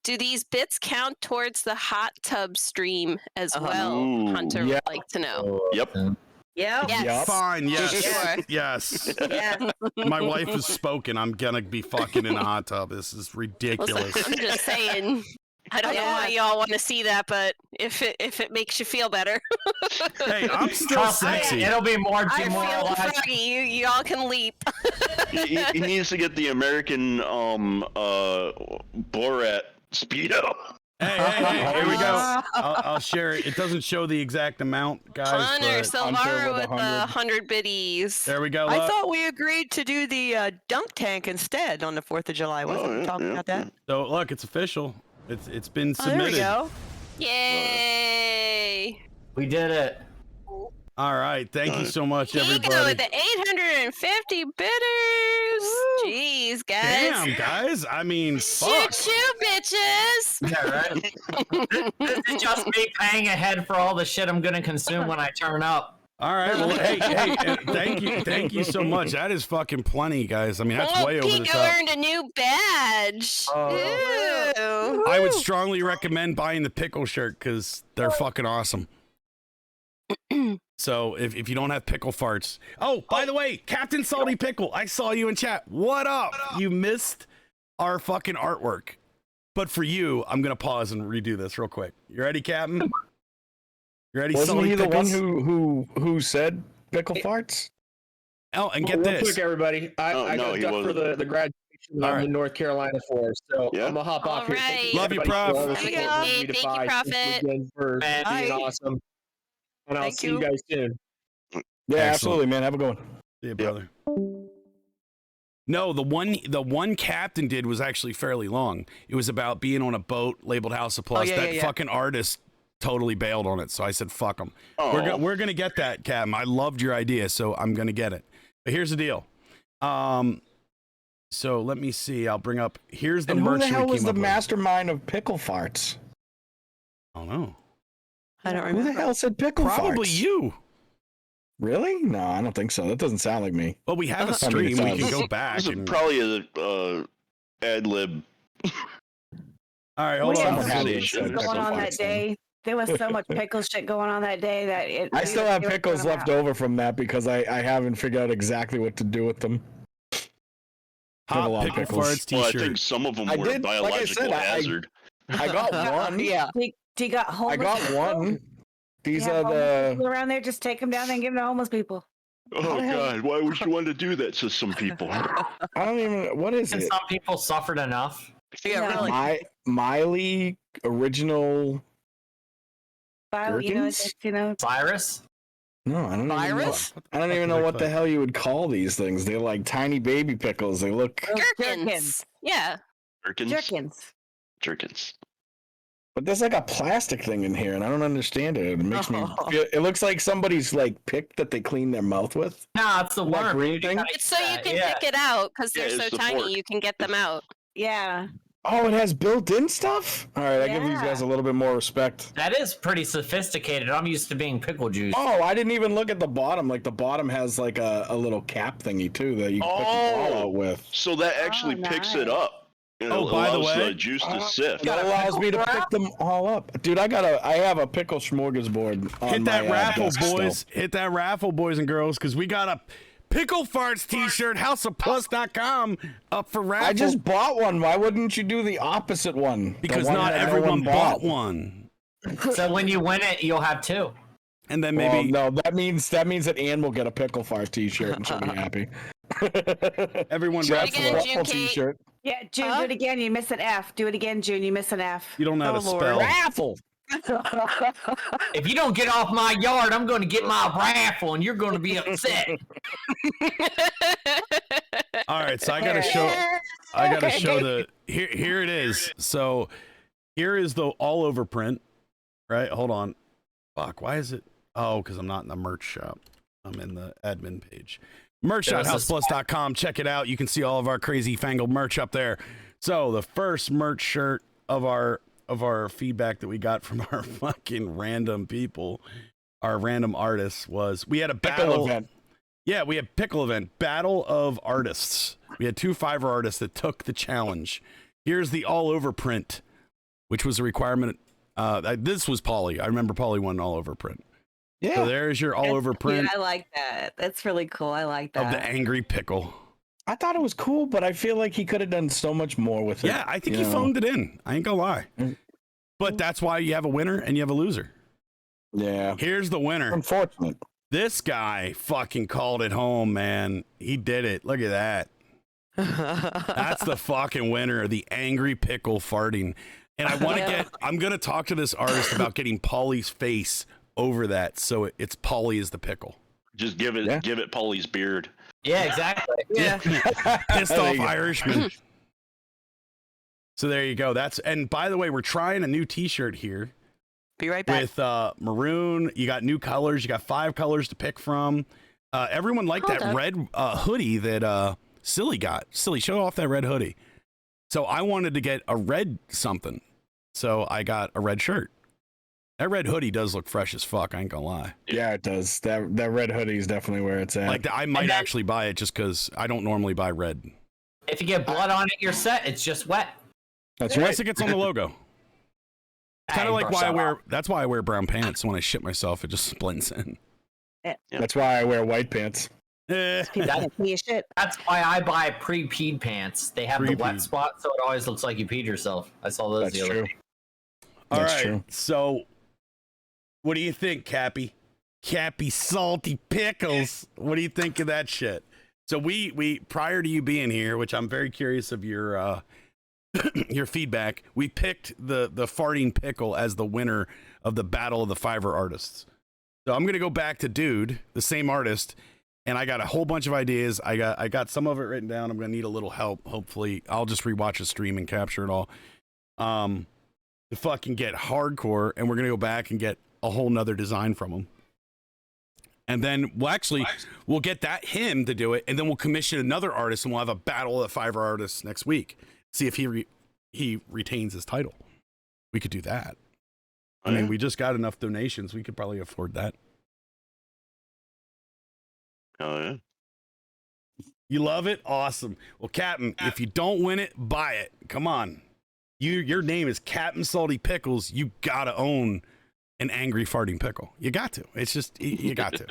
Do these bits count towards the hot tub stream as well? Ooh. Hunter would like to know. Yep. Yep. Yes. Fine. Yes. Sure. Yes. Yeah. My wife has spoken. I'm gonna be fucking in a hot tub. This is ridiculous. Listen, I'm just saying. I don't know why y'all want to see that, but if it makes you feel better. Hey, I'm still sexy. It'll be more I feel demoralizing. froggy. Y'all can leap. he needs to get the American Borat Speedo. Hey, here we go. I'll share it. It doesn't show the exact amount, guys. Hunter but Silvara with the 100 biddies. there we go. I Look. thought we agreed to do the dunk tank instead on the 4th of July. Wasn't we talking about that? So look, it's official. It's been Oh, there we submitted. go. Yay! We did it. All right. Thank you so much, Ego everybody. with the 850 bidders. Jeez, guys. Damn, guys. I mean, fuck. Shoot, bitches. Yeah, right. This is just me paying ahead for all the shit I'm gonna consume when I turn up. All right. Well, hey, thank you so much. That is fucking plenty, guys. I mean, that's way over the Pico top. earned a new badge. Ew. I would strongly recommend buying the pickle shirt because they're fucking awesome. So if you don't have pickle farts. Oh, by the way, Captain Salty Pickle, I saw you in chat. What up? You missed our fucking artwork. But for you, I'm gonna pause and redo this real quick. You ready, Captain? You ready? Wasn't Sully he the one Pickles? who said pickle farts? Oh, and get Real this. quick, everybody. I got ducked for the graduation that I'm in North Carolina for, so I'm gonna hop off here. Thank Love you, everybody Prof. for all the support we need to Thank you, find. Prophet. Thank you again for being awesome. And I'll see you guys soon. Yeah, Excellent. absolutely, man. Have a good one. See you, brother. No, the one Captain did was actually fairly long. It was about being on a boat labeled House of PLuS. That fucking artist totally bailed on it, so I said, fuck him. We're gonna get that, Captain. I loved your idea, so I'm gonna get it. But here's the deal. So let me see. I'll bring up. Here's the And merch who the hell we was came the up with. mastermind of pickle farts? I don't know. I don't remember. Who the hell said pickle farts? Probably you. Really? No, I don't think so. That doesn't sound like me. Well, we have a stream. We can go back. This is And... probably a ad lib. All right, hold on. What was going on that day? There was so much pickle shit going on that day that I still have pickles left over from that because I haven't figured out exactly what to do with them. I have a lot of Pickle pickles. Farts Well, I t-shirt. think some of them I were did, like I biological said, hazard. I got one. Yeah. Do you got homeless I got people? one. These You are have homeless people the. around there. Just take them down there and give them to homeless people. Oh God! Why would you want to do that to some people? I don't even. What is And it? some people suffered enough. Yeah, really. Miley original. Gherkins? Cyrus? No, I don't Virus? even know. I don't even know what the hell you would call these things. They're like tiny baby pickles. They look. Gherkins. Yeah. Jerkins. But there's like a plastic thing in here, and I don't understand it. It makes me. Feel, it looks like somebody's like pick that they clean their mouth with. No, it's the That worm. green thing. It's so you can pick it out because they're so it's the tiny. fork. You can get them out. Yeah. Oh, it has built-in stuff. All right, I give these guys a little bit more respect. That is pretty sophisticated. I'm used to being pickle juice. Oh, I didn't even look at the bottom. Like the bottom has like a little cap thingy too that you can pick the ball out with. So that actually picks it up. And it by the allows way, the juice to sift. That allows me to pick them all up, dude. I have a pickle smorgasbord. On Hit that my, raffle, desk boys. still. Hit that raffle, boys and girls, because we got a Pickle Farts t-shirt, houseofplus.com, up for raffle. I just bought one. Why wouldn't you do the opposite one? Because The one not that no everyone one bought one. So when you win it, you'll have two. And then maybe Well, no, that means that Ann will get a pickle fart t-shirt and she'll be happy. everyone Try raffle. again, June Raffle Kate. t-shirt. Yeah, June, do it again. You miss an F. Do it again, June. You miss an F. You don't know how to Lord. spell. Raffle. If you don't get off my yard, I'm going to get my raffle, and you're going to be upset. All right, so I gotta show the here it is. So here is the all over print. Right, hold on. Fuck, why is it? Oh, because I'm not in the merch shop. I'm in the admin page. Merch.houseplus.com. Check it out. You can see all of our crazy fangled merch up there. So the first merch shirt of our feedback that we got from our fucking random people, our random artists, was we had a battle event. Yeah, we had pickle event, battle of artists. We had 2 Fiverr artists that took the challenge. Here's the all over print, which was a requirement. This was Polly. I remember Polly won all over print. Yeah. So there's your all over print I like that. That's really cool. I like that. of the angry pickle. I thought it was cool, but I feel like he could have done so much more with it. Yeah, I think you he know? phoned it in. I ain't gonna lie. But that's why you have a winner and you have a loser. Yeah. Here's the winner. Unfortunate. This guy fucking called it home, man. He did it. Look at that. That's the fucking winner, the angry pickle farting. And I want to I'm going to talk to this artist about getting Polly's face over that. So it's Polly is the pickle. Just give it Polly's beard. Yeah, exactly. Yeah. Pissed off Irishman. So there you go. And by the way, we're trying a new t-shirt here. Be right back. With maroon. You got new colors. You got 5 colors to pick from. Everyone liked that red hoodie that Silly got. Silly, show off that red hoodie. So I wanted to get a red something. So I got a red shirt. That red hoodie does look fresh as fuck. I ain't gonna lie. Yeah, it does. That red hoodie is definitely where it's at. Like I might actually buy it just because I don't normally buy red. If you get blood on it, you're set. It's just wet. That's Unless right. it gets on the logo. Kind of like why I wear. That's why I wear brown pants. When I shit myself, it just blends in. That's why I wear white pants. People can't see your shit. That's why I buy pre-peed pants. They have the Pre-peed. wet spot, so it always looks like you peed yourself. I saw those That's the other true. day. All That's right. true. So, what do you think, Cappy? Cappy Salty Pickles. What do you think of that shit? So we prior to you being here, which I'm very curious of your your feedback, we picked the farting pickle as the winner of the Battle of the Fiverr Artists. So I'm gonna go back to Dude, the same artist, and I got a whole bunch of ideas. I got some of it written down. I'm gonna need a little help. Hopefully, I'll just rewatch a stream and capture it all. To fucking get hardcore, and we're gonna go back and get a whole nother design from him. And then we'll get him to do it, and then we'll commission another artist, and we'll have a Battle of the Fiverr Artists next week. See if he retains his title. We could do that. I mean, we just got enough donations. We could probably afford that. Oh yeah. You love it? Awesome. Well, Captain, if you don't win it, buy it. Come on. Your name is Captain Salty Pickles. You gotta own an angry farting pickle. You got to. It's just you got to.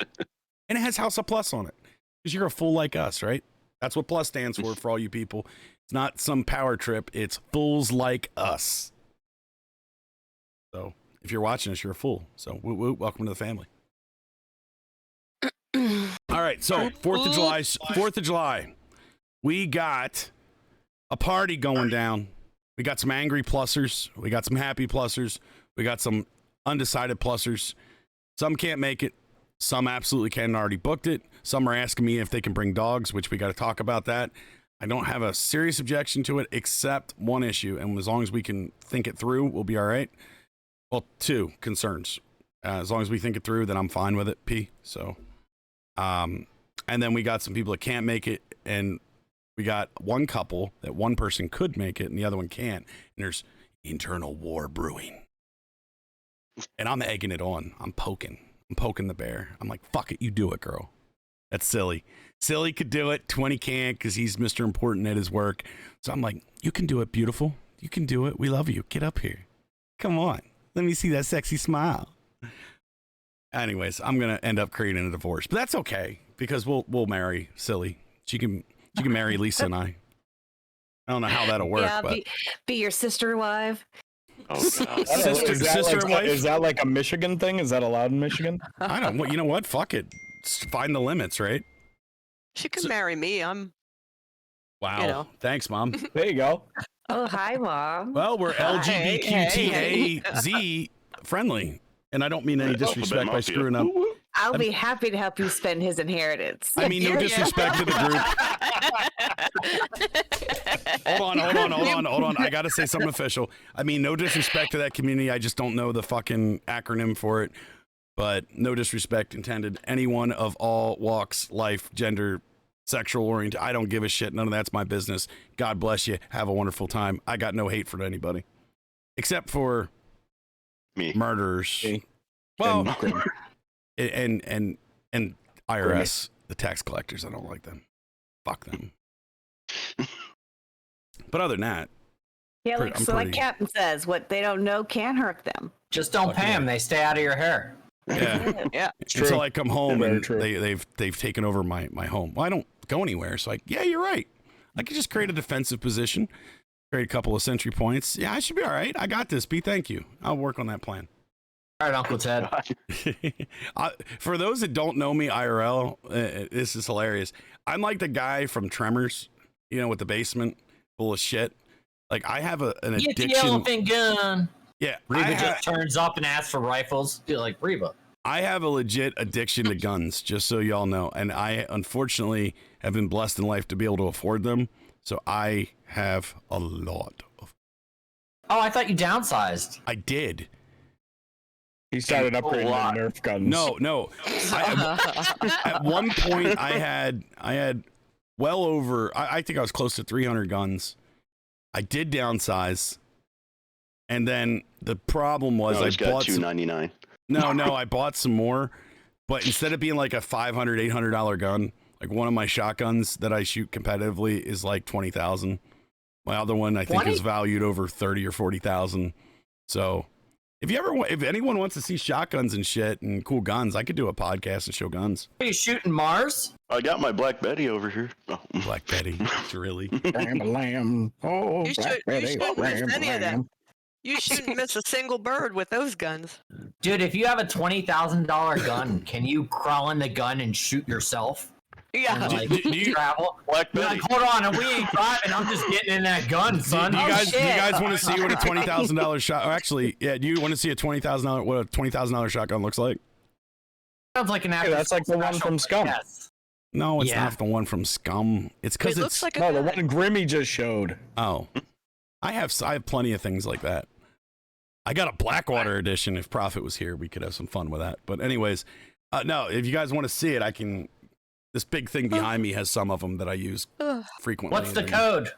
And it has House of Plus on it. Because you're a fool like us, right? That's what Plus stands for all you people. It's not some power trip. It's fools like us. So if you're watching us, you're a fool. So welcome to the family. All right, so 4th of July, we got a party going down. We got some angry plussers. We got some happy plussers. We got some undecided plussers. Some can't make it. Some absolutely can and already booked it. Some are asking me if they can bring dogs, which we got to talk about that. I don't have a serious objection to it, except one issue. And as long as we can think it through, we'll be all right. Well, 2 concerns. As long as we think it through, then I'm fine with it, P. So, and then we got some people that can't make it. And we got one couple that one person could make it and the other one can't. And there's internal war brewing. And I'm egging it on. I'm poking the bear. I'm like, fuck it, you do it, girl. That's silly. Silly could do it. 20 can't because he's Mr. Important at his work. So I'm like, you can do it, beautiful. You can do it. We love you. Get up here. Come on. Let me see that sexy smile. Anyways, I'm gonna end up creating a divorce, but that's okay because we'll marry Silly. She can marry Lisa and I. I don't know how that'll work, but be your sister wife. Oh, God. sister wife. Is that like a Michigan thing? Is that allowed in Michigan? I don't. You know what? Fuck it. Find the limits, right? She can marry me. I'm. Wow. You know. Thanks, Mom. There you go. Oh, hi, Mom. Well, we're LGBTQTA friendly, and I don't mean any disrespect by screwing up. I'll be happy to help you spend his inheritance. I mean, no disrespect to the group. Hold on. I got to say something official. I mean, no disrespect to that community. I just don't know the fucking acronym for it. But no disrespect intended. Anyone of all walks, life, gender, sexual orientation. I don't give a shit. None of that's my business. God bless you. Have a wonderful time. I got no hate for anybody. Except for me. Murderers. Me. Well, and IRS, the tax collectors. I don't like them. Fuck them. But other than that, yeah, like Captain says, what they don't know can't hurt them. Just don't pay them. They stay out of your hair. Yeah, yeah. Until I come home and true. they've taken over my home. Well, I don't go anywhere, so yeah, you're right. I could just create a defensive position, create a couple of sentry points. Yeah, I should be all right. I got this. B, thank you. I'll work on that plan. All right, Uncle Ted. For those that don't know me IRL, this is hilarious. I'm like the guy from Tremors, with the basement full of shit. Like I have an Get addiction. the elephant gun. Yeah, Reba just turns up and asks for rifles. You're like, Reba. I have a legit addiction to guns, just so y'all know. And I, unfortunately, have been blessed in life to be able to afford them. So I have a lot of. Oh, I thought you downsized. I did. He started upgrading the Nerf guns. No. At one point, I had well over, I think I was close to 300 guns. I did downsize. And then the problem was I bought $299. No, I bought some more, but instead of being like a $500, $800 gun, like one of my shotguns that I shoot competitively is like 20,000. My other one I think is valued over 30 or 40,000. So If anyone wants to see shotguns and shit and cool guns, I could do a podcast and show guns. Are you shooting Mars? I got my Black Betty over here. Oh. Black Betty, really? Ram. Oh, You Black Betty. shouldn't miss any of that. Ram. You shouldn't miss a single bird with those guns. Dude, if you have a $20,000 gun, can you crawl in the gun and shoot yourself? Yeah. And, like, Do you- travel? Black You're Betty. like, hold on, and we ain't driving. I'm just getting in that gun, son. Do you Oh, guys want to see what a $20,000 shot? Or actually, yeah. Do you want to see a $20,000 what a $20,000 shotgun looks like? Sounds like an Hey, that's like the one from Scum. Yes. No, it's Yeah. not the one from Scum. It's because It it's looks like No, a the gun. one Grimmy just showed. oh, I have plenty of things like that. I got a Blackwater edition. If Prophet was here, we could have some fun with that. But anyways, no. If you guys want to see it, I can. This big thing behind me has some of them that I use frequently. What's the code?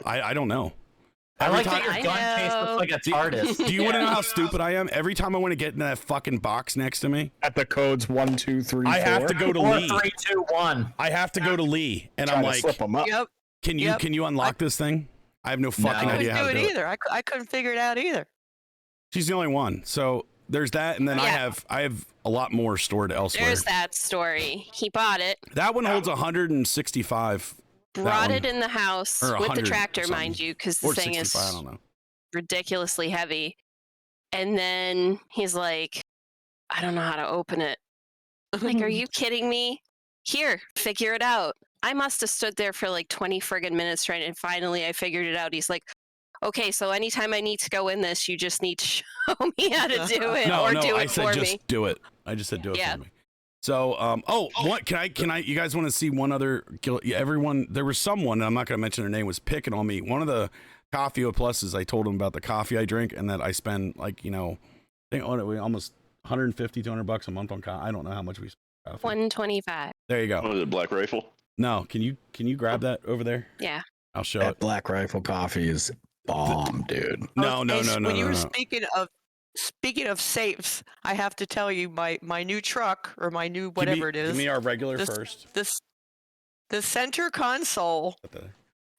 I don't know. I Every like time- that your gun case looks like a TARDIS. Do you want to know how stupid I am? Every time I want to get in that fucking box next to me, At the codes 1, 2, 3, 4. I have to go to 4, Lee. 3, 2, 1. I have to go to Lee, and Trying I'm to like, slip 'em up. Yep. can you unlock this thing? I have no fucking I idea couldn't how do to it do it. either. I couldn't figure it out either. She's the only one. So there's that, and then I Yeah. have a lot more stored elsewhere. There's that story. He bought it, That one holds 165. brought one. it in the house Or with the 100 or tractor, something. mind you, because the Or thing 65, I is don't know. ridiculously heavy. And then he's like, I don't know how to open it. I'm like, are you kidding me? Here, figure it out. I must have stood there for like 20 friggin' minutes trying, and finally I figured it out. He's like, okay, so anytime I need to go in this, you just need to show me how to do it No, or no, do I it said for just me. do it. I just said do it Yeah. for me. So, what can I? You guys want to see one other? Everyone, there was someone. I'm not going to mention their name. Was picking on me. One of the coffee pluses. I told him about the coffee I drink and that I spend like I think almost 150, $200 a month on coffee. I don't know how much we spend on coffee. 125. There you go. What is it, Black Rifle? No, can you grab that over there? Yeah. I'll show That it. Black Rifle coffee is bomb, dude. No. When you were no. speaking of safes, I have to tell you my new truck or my new whatever it is. Give me our regular this- first. The center console What the-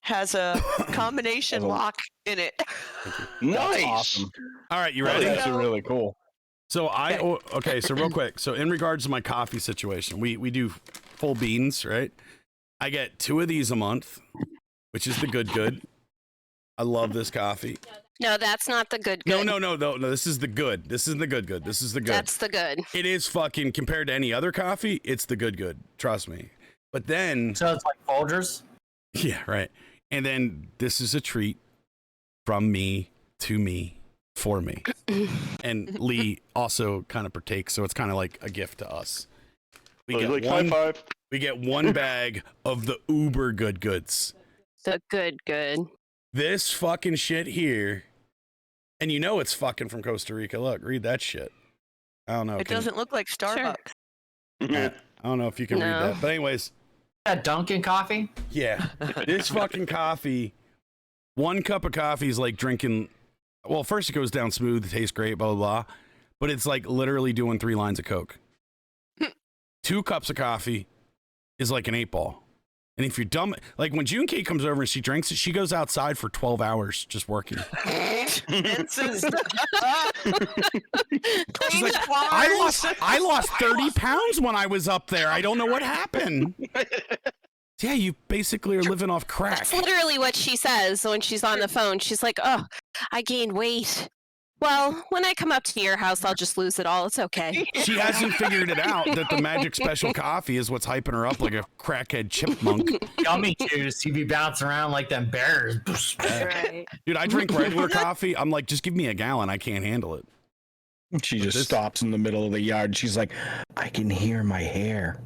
has a combination lock in it. Nice. Awesome. All right, you That's ready? actually really cool. So okay, so real quick. So in regards to my coffee situation, we do full beans, right? I get 2 of these a month, which is the good. I love this coffee. No, that's not the good. No, good. this is the good. This is the good. This is the good. That's the good. It is fucking compared to any other coffee, it's the good. Trust me. But then So it's like Folgers? yeah, right. And then this is a treat from me to me for me. And Lee also kind of partakes, so it's kind of like a gift to us. We Like get high five. we get one bag of the uber goods. The good. This fucking shit here, and you know it's fucking from Costa Rica. Look, read that shit. I don't know. It doesn't look like Starbucks. I don't know if you can read No. that. But anyways, That Dunkin' coffee? yeah. This fucking coffee, 1 cup of coffee is like drinking, well, first it goes down smooth, it tastes great, blah, blah, blah. But it's like literally doing 3 lines of Coke. 2 cups of coffee is like an 8 ball. And if you're dumb, like when June Kate comes over and she drinks it, she goes outside for 12 hours just working. She's She's like, I lost 30 pounds when I was up there. I don't know what happened. Yeah, you basically are living off crack. That's literally what she says when she's on the phone. She's like, "Oh, I gained weight. Well, when I come up to your house, I'll just lose it all. It's okay." She hasn't figured it out that the magic special coffee is what's hyping her up like a crackhead chipmunk. Gummy juice. You be bouncing around like them bears. Right. Dude, I drink regular coffee. I'm like, just give me a gallon. I can't handle it. She just stops in the middle of the yard. She's like, I can hear my hair.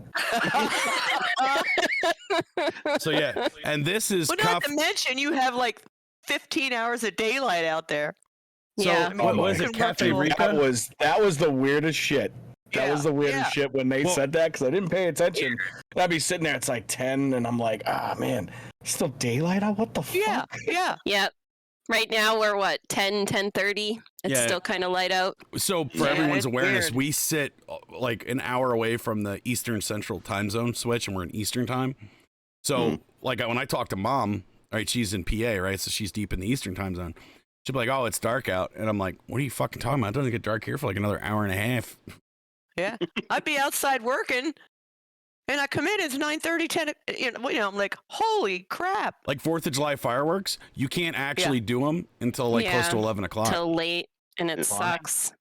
So yeah, and this is Well, not to mention you have like 15 hours of daylight out there. So Yeah. what was it, Cafe Rica? That was the weirdest shit. That was the weirdest yeah. shit when they said that because I didn't pay attention. And I'd be sitting there, it's like 10, and I'm like, ah, man, it's still daylight out? What the Yeah, fuck? yeah. Yep. Right now we're what, 10:30? It's Yeah. still kind of light out. So for Yeah, everyone's it's awareness, weird. we sit like an hour away from the Eastern Central time zone switch, and we're in Eastern time. So like when I talk to Mom, right, she's in PA, right, so she's deep in the Eastern time zone. She'll be like, "Oh, it's dark out," and I'm like, "What are you fucking talking about? It doesn't get dark here for like another hour and a half." Yeah, I'd be outside working, and I come in. It's 9:30, 10. I'm like, holy crap! Like 4th of July fireworks, you can't actually do them until like close to 11 o'clock. Till late, and it sucks.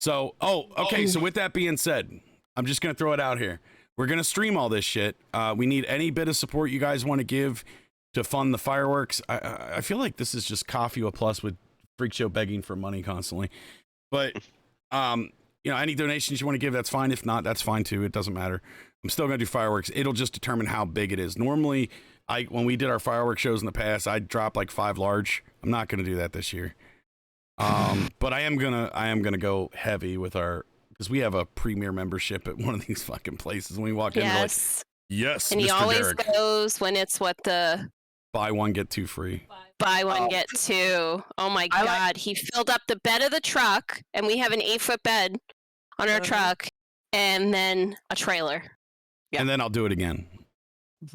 So, okay. So with that being said, I'm just gonna throw it out here. We're gonna stream all this shit. We need any bit of support you guys want to give to fund the fireworks. I feel like this is just Coffee with PLuS with Freak Show begging for money constantly. But any donations you want to give, that's fine. If not, that's fine too. It doesn't matter. I'm still gonna do fireworks. It'll just determine how big it is. Normally, when we did our fireworks shows in the past, I'd drop like 5 large. I'm not gonna do that this year. But I am gonna go heavy with because we have a premier membership at one of these fucking places. When we walk in, we're like, yes, and Mr. he always Derek. goes when it's the Buy one, get 2 free. buy one get 2. Oh my god, he filled up the bed of the truck, and we have an 8-foot bed on our truck, and then a trailer. And then I'll do it again.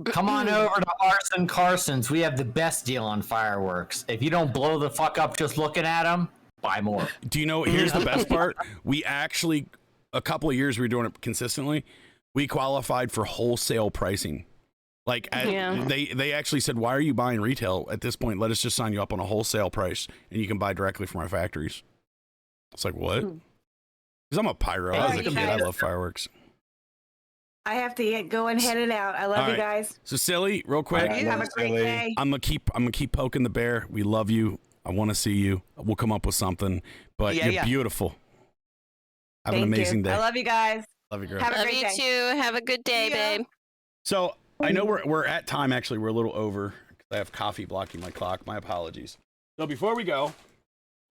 Come on over to Arson Carson's. We have the best deal on fireworks. If you don't blow the fuck up just looking at them, buy more. Do you know, here's the best part. We actually, a couple of years we were doing it consistently. We qualified for wholesale pricing. Like they actually said, why are you buying retail at this point? Let us just sign you up on a wholesale price and you can buy directly from our factories. It's like, what? Because I'm a pyro. I was a kid. I love fireworks. I have to go and head it out. I love you guys. So Silly, real quick. Have a great day. I'm gonna keep poking the bear. We love you. I want to see you. We'll come up with something. But you're beautiful. Have an amazing day. I love you guys. Love you, girl. Have a great day. Too. Have a good day, babe. So I know we're at time. Actually, we're a little over. I have coffee blocking my clock. My apologies. So before we go,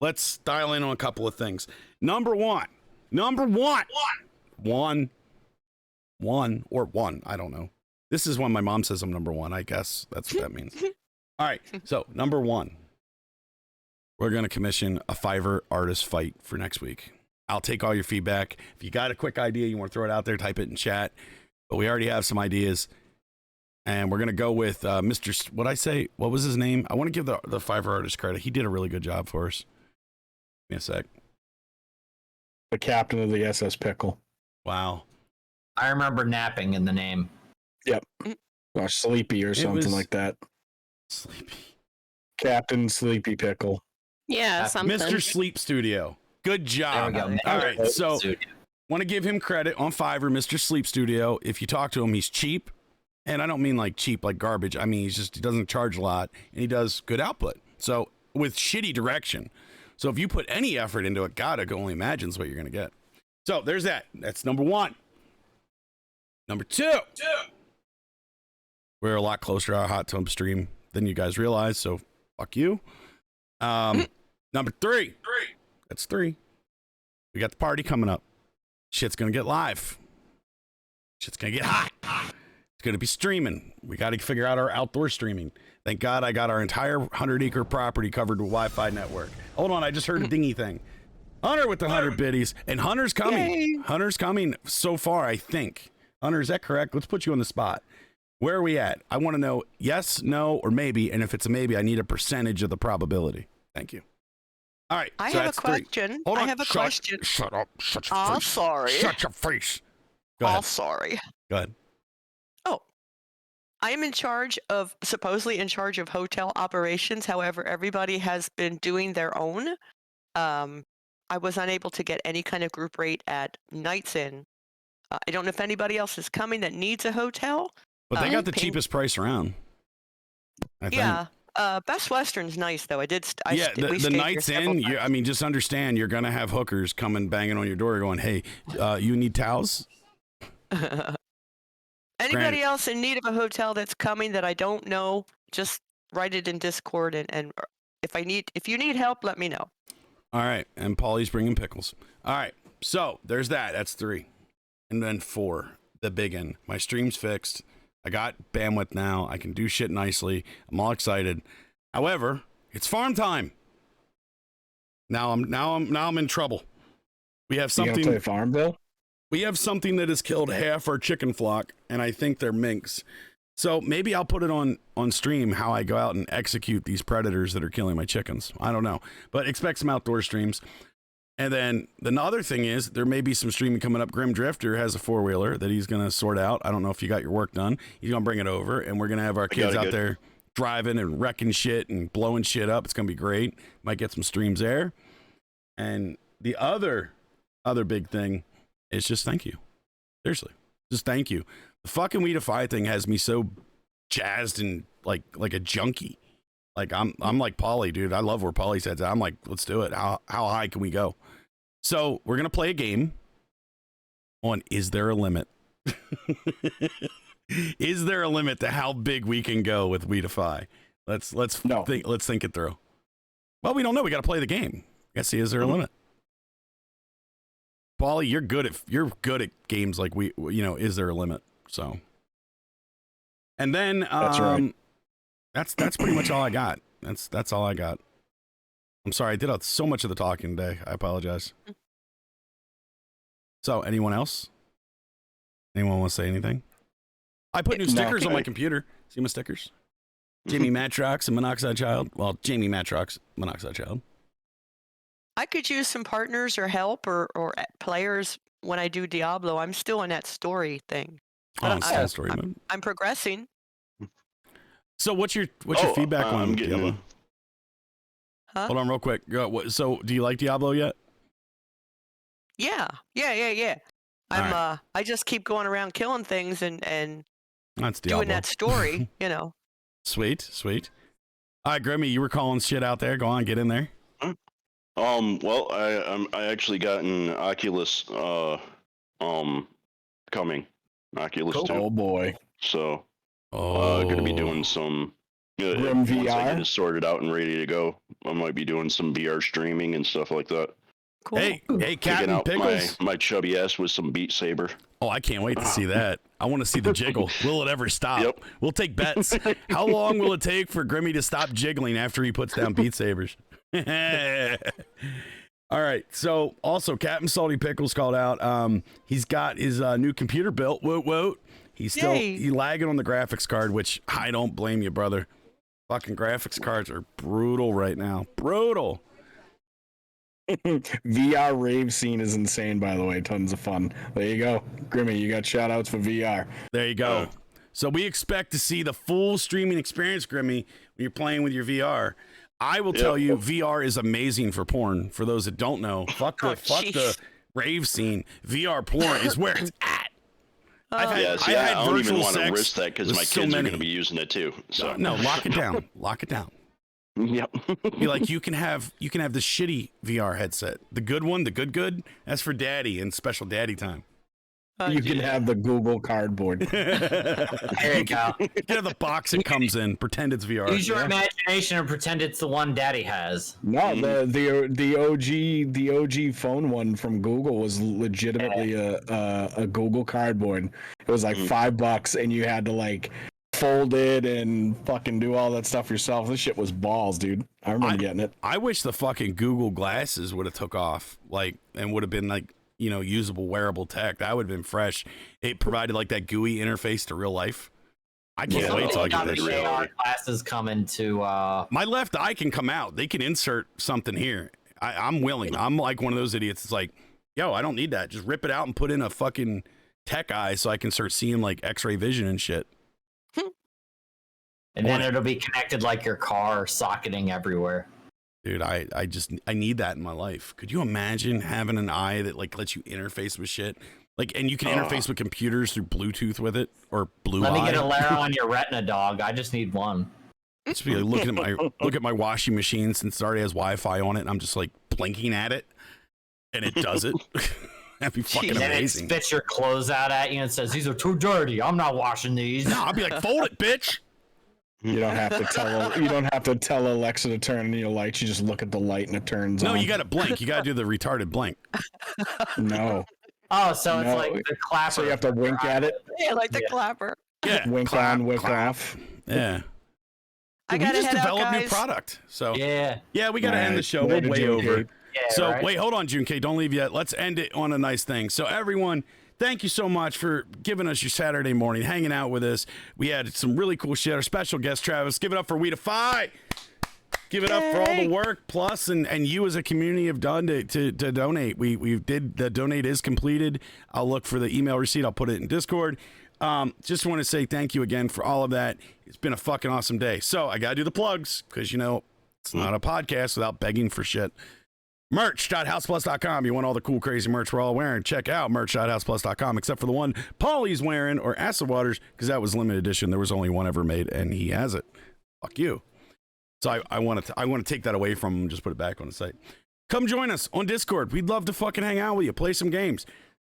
let's dial in on a couple of things. Number one. I don't know. This is when my mom says I'm number 1. I guess that's what that means. All right. So number 1, we're going to commission a Fiverr artist fight for next week. I'll take all your feedback. If you got a quick idea, you want to throw it out there, type it in chat. But we already have some ideas. And we're going to go with Mr. What'd I say? What was his name? I want to give the Fiverr artist credit. He did a really good job for us. Give me a sec. The captain of the SS Pickle. Wow. I remember napping in the name. Yep. Or Sleepy or something like that. Sleepy. Captain Sleepy Pickle. Yeah, something. Mr. Sleep Studio. Good job. There we go. All right. So, want to give him credit on Fiverr, Mr. Sleep Studio. If you talk to him, he's cheap. And I don't mean like cheap, like garbage. I mean, he doesn't charge a lot and he does good output. So, with shitty direction. So, if you put any effort into it, God, I can only imagine what you're going to get. So, there's that. That's number 1. Number 2. We're a lot closer to our hot tub stream than you guys realize, so fuck you. Number 3. That's 3. We got the party coming up. Shit's gonna get live. Shit's gonna get hot. It's gonna be streaming. We got to figure out our outdoor streaming. Thank God I got our entire 100-acre property covered with Wi-Fi network. Hold on, I just heard a dingy thing. Hunter with the 100 biddies, and Hunter's coming. Yay. Hunter's coming so far, I think. Hunter, is that correct? Let's put you on the spot. Where are we at? I want to know yes, no, or maybe. And if it's a maybe, I need a percentage of the probability. Thank you. All right. I so have a that's 3. question. Hold on. I have a question. Shut up. Shut your face. Sorry. Shut your face. Go ahead. Sorry. Go ahead. Oh, I am supposedly in charge of hotel operations. However, everybody has been doing their own. I was unable to get any kind of group rate at Nights Inn. I don't know if anybody else is coming that needs a hotel. But they got the cheapest price around. I think. Best Western's nice though. The Nights Inn. I mean, just understand you're gonna have hookers coming banging on your door, going, "Hey, you need towels?" Anybody else in need of a hotel that's coming that I don't know, just write it in Discord, and if you need help, let me know. All right, and Paulie's bringing pickles. All right, so there's that. That's 3, and then 4, the big one. My stream's fixed. I got bandwidth now. I can do shit nicely. I'm all excited. However, it's farm time. Now I'm in trouble. We have something. You gonna play Farmville? We have something that has killed half our chicken flock, and I think they're minks. So maybe I'll put it on stream how I go out and execute these predators that are killing my chickens. I don't know, but expect some outdoor streams. And then the other thing is there may be some streaming coming up. Grim Drifter has a 4-wheeler that he's going to sort out. I don't know if you got your work done. He's going to bring it over, and we're going to have our kids out there driving and wrecking shit and blowing shit up. It's going to be great. Might get some streams there. And the other big thing is just thank you. Seriously, just thank you. The fucking We Defy thing has me so jazzed and like a junkie. Like I'm like Pauly, dude. I love where Pauly's at. I'm like, let's do it. How high can we go? So we're gonna play a game on Is There a Limit? Is there a limit to how big we can go with We Defy? Let's think it through. Well, we don't know. We got to play the game. Let's see. Is there a limit? Pauly, you're good at games like Is There a Limit? So, and then That's right. That's pretty much all I got. That's all I got. I'm sorry, I did so much of the talking today. I apologize. So, anyone else? Anyone want to say anything? I put new stickers on my computer. See my stickers? Jamie Matrox and Monoxide Child. Well, Jamie Matrox, Monoxide Child. I could use some partners or help or players when I do Diablo. I'm still in that story thing. Story mode. I'm progressing. So what's your feedback on Diablo? Huh? Hold on real quick. So do you like Diablo yet? Yeah. I just keep going around killing things and that's Diablo. doing that story, Sweet. All right, Grimmy, you were calling shit out there. Go on, get in there. Well, I actually got an Oculus coming. Oculus 2. Oh boy. So gonna be doing some Grim once I VR? get it sorted out and ready to go. I might be doing some VR streaming and stuff like that. Cool. Hey, Taking Captain out Pickles. my chubby ass with some Beat Saber. Oh, I can't wait to see that. I want to see the jiggle. Will it ever stop? Yep. We'll take bets. How long will it take for Grimmy to stop jiggling after he puts down Beat Sabers? All right. So also Captain Salty Pickles called out. He's got his new computer built. Woot. He's still lagging on the graphics card, which I don't blame you, brother. Fucking graphics cards are brutal right now. Brutal. VR rave scene is insane, by the way. Tons of fun. There you go. Grimmy, you got shout outs for VR. There you go. So we expect to see the full streaming experience, Grimmy, when you're playing with your VR. I will tell you, VR is amazing for porn. For those that don't know, fuck the rave scene. VR porn is where it's at. I don't even want to risk that because my kids are going to be using it too. So no, lock it down. Lock it down. Yep. Be like, you can have the shitty VR headset. The good one, the good. That's for daddy and special daddy time. You can have the Google Cardboard. There you go. You can have the box it comes in. Pretend it's VR. Use your imagination and pretend it's the one Daddy has. No, the OG phone one from Google was legitimately a Google Cardboard. It was like $5, and you had to like fold it and fucking do all that stuff yourself. This shit was balls, dude. I remember getting it. I wish the fucking Google glasses would have took off, and would have been like, usable wearable tech. That would have been fresh. It provided like that GUI interface to real life. I can't wait till I get that reality. Glasses come into my left eye can come out. They can insert something here. I'm willing. I'm like one of those idiots. It's like, yo, I don't need that. Just rip it out and put in a fucking tech eye so I can start seeing like X-ray vision and shit. And then it'll be connected like your car, socketing everywhere. Dude, I need that in my life. Could you imagine having an eye that like lets you interface with shit? Like, and you can interface with computers through Bluetooth with it or Blue Let Eye. me get a layer on your retina, dog. I just need one. Just be like look at my washing machine since it already has Wi-Fi on it, and I'm just like blinking at it, and it does it. That'd be fucking amazing. Then it spits your clothes out at you and says, "These are too dirty. I'm not washing these." No, I'll be like, "Fold it, bitch." You don't have to tell Alexa to turn on your lights. You just look at the light and it turns on. No, you got to blink. You got to do the retarded blink. No. Oh, so it's like the clapper. So you have to wink at it. Yeah, like the clapper. Yeah. Wink on, wink off. Yeah. I we just head out, developed new guys. product. So yeah, we got to end the show. We're way over. Yeah, So right? wait, hold on, June K. Don't leave yet. Let's end it on a nice thing. So everyone, thank you so much for giving us your Saturday morning, hanging out with us. We had some really cool shit. Our special guest, Travis. Give it up for We Defy. Give it up for all the work, PLuS, and you as a community have done to donate. We did, the donate is completed. I'll look for the email receipt. I'll put it in Discord. Just want to say thank you again for all of that. It's been a fucking awesome day. So I got to do the plugs because, you know, it's not a podcast without begging for shit. Merch.houseplus.com. You want all the cool, crazy merch we're all wearing? Check out merch.houseplus.com, except for the one Paulie's wearing, or Acid Waters, because that was limited edition. There was only one ever made, and he has it. Fuck you. So I want to take that away from him and just put it back on the site. Come join us on Discord. We'd love to fucking hang out with you, play some games.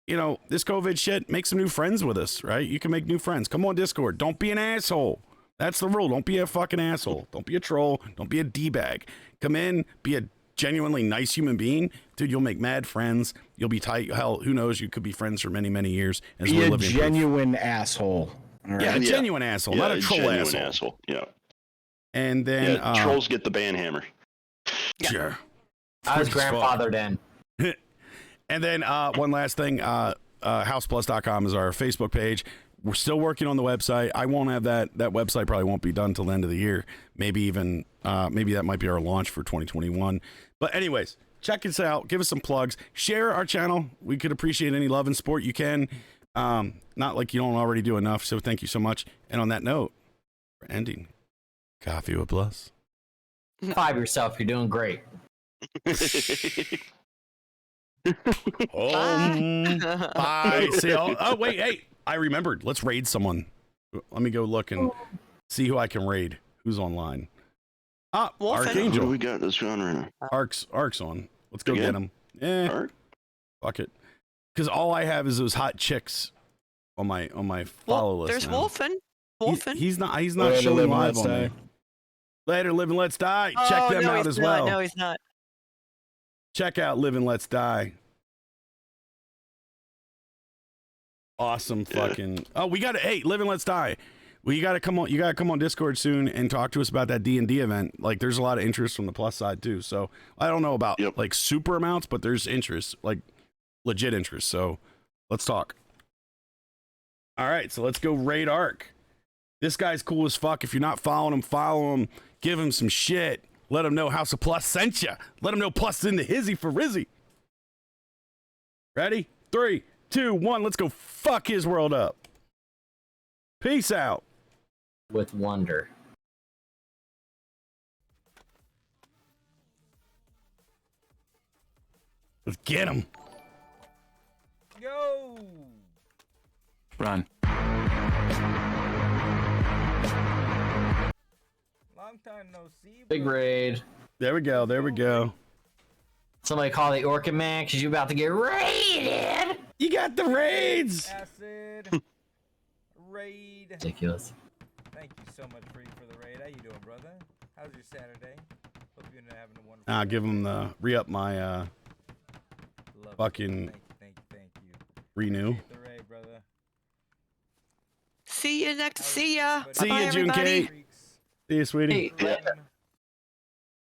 You know, this COVID shit, make some new friends with us, right? You can make new friends. Come on Discord. Don't be an asshole. That's the rule. Don't be a fucking asshole. Don't be a troll. Don't be a D-bag. Come in, be a genuinely nice human being. Dude, you'll make mad friends. You'll be tight. Hell, who knows? You could be friends for many, many years. As Be we're a living genuine asshole. All Yeah, right? a genuine asshole, Yeah, not a troll genuine asshole. Yeah. And then Trolls get the banhammer. Sure. I was Quick as fuck. grandfathered in. And then one last thing, houseplus.com is our Facebook page. We're still working on the website. I won't have that website probably won't be done till the end of the year. Maybe even maybe that might be our launch for 2021. But anyways, check us out. Give us some plugs. Share our channel. We could appreciate any love and support you can. Not like you don't already do enough. So thank you so much. And on that note, we're ending Coffee with PLuS. Five yourself. You're doing great. Bye. See you. Oh, wait. Hey, I remembered. Let's raid someone. Let me go look and see who I can raid. Who's online? Archangel. Who do we got this on right now? Ark's on. Let's go Again? get him. Ark? Fuck it. Because all I have is those hot chicks on my follow list. There's now. Wolfen. He's not Later, showing live and live let's on me. die. Later, Live and Let's Die. Check them out as well. No, he's not. Check out Live and Let's Die. Awesome fucking. Oh, we got to. Hey, Live and Let's Die. Well, you got to come on. You got to come on Discord soon and talk to us about that D&D event. Like, there's a lot of interest from the PLuS side too. So I don't know about like super amounts, but there's interest, like legit interest. So let's talk. All right, so let's go raid Ark. This guy's cool as fuck. If you're not following him, follow him. Give him some shit. Let him know House of PLuS sent you. Let him know PLuS is in the hizzy for Rizzy. Ready? 3, 2, 1. Let's go fuck his world up. Peace out. With wonder. Let's get him. Go. Run. Long time no see. Big raid. There we go. There we go. Somebody call the Orchid Man because you're about to get raided. You got the raids. Acid. Raid. Ridiculous. Thank you so much, Free, for the raid. How you doing, brother? How's your Saturday? Hope you're having a wonderful. I'll give him the re-up my Love fucking thank you. renew. Appreciate the raid, brother. See you next. See ya. See Bye-bye, you, June everybody. Kate. See you, sweetie. Hey, Yeah.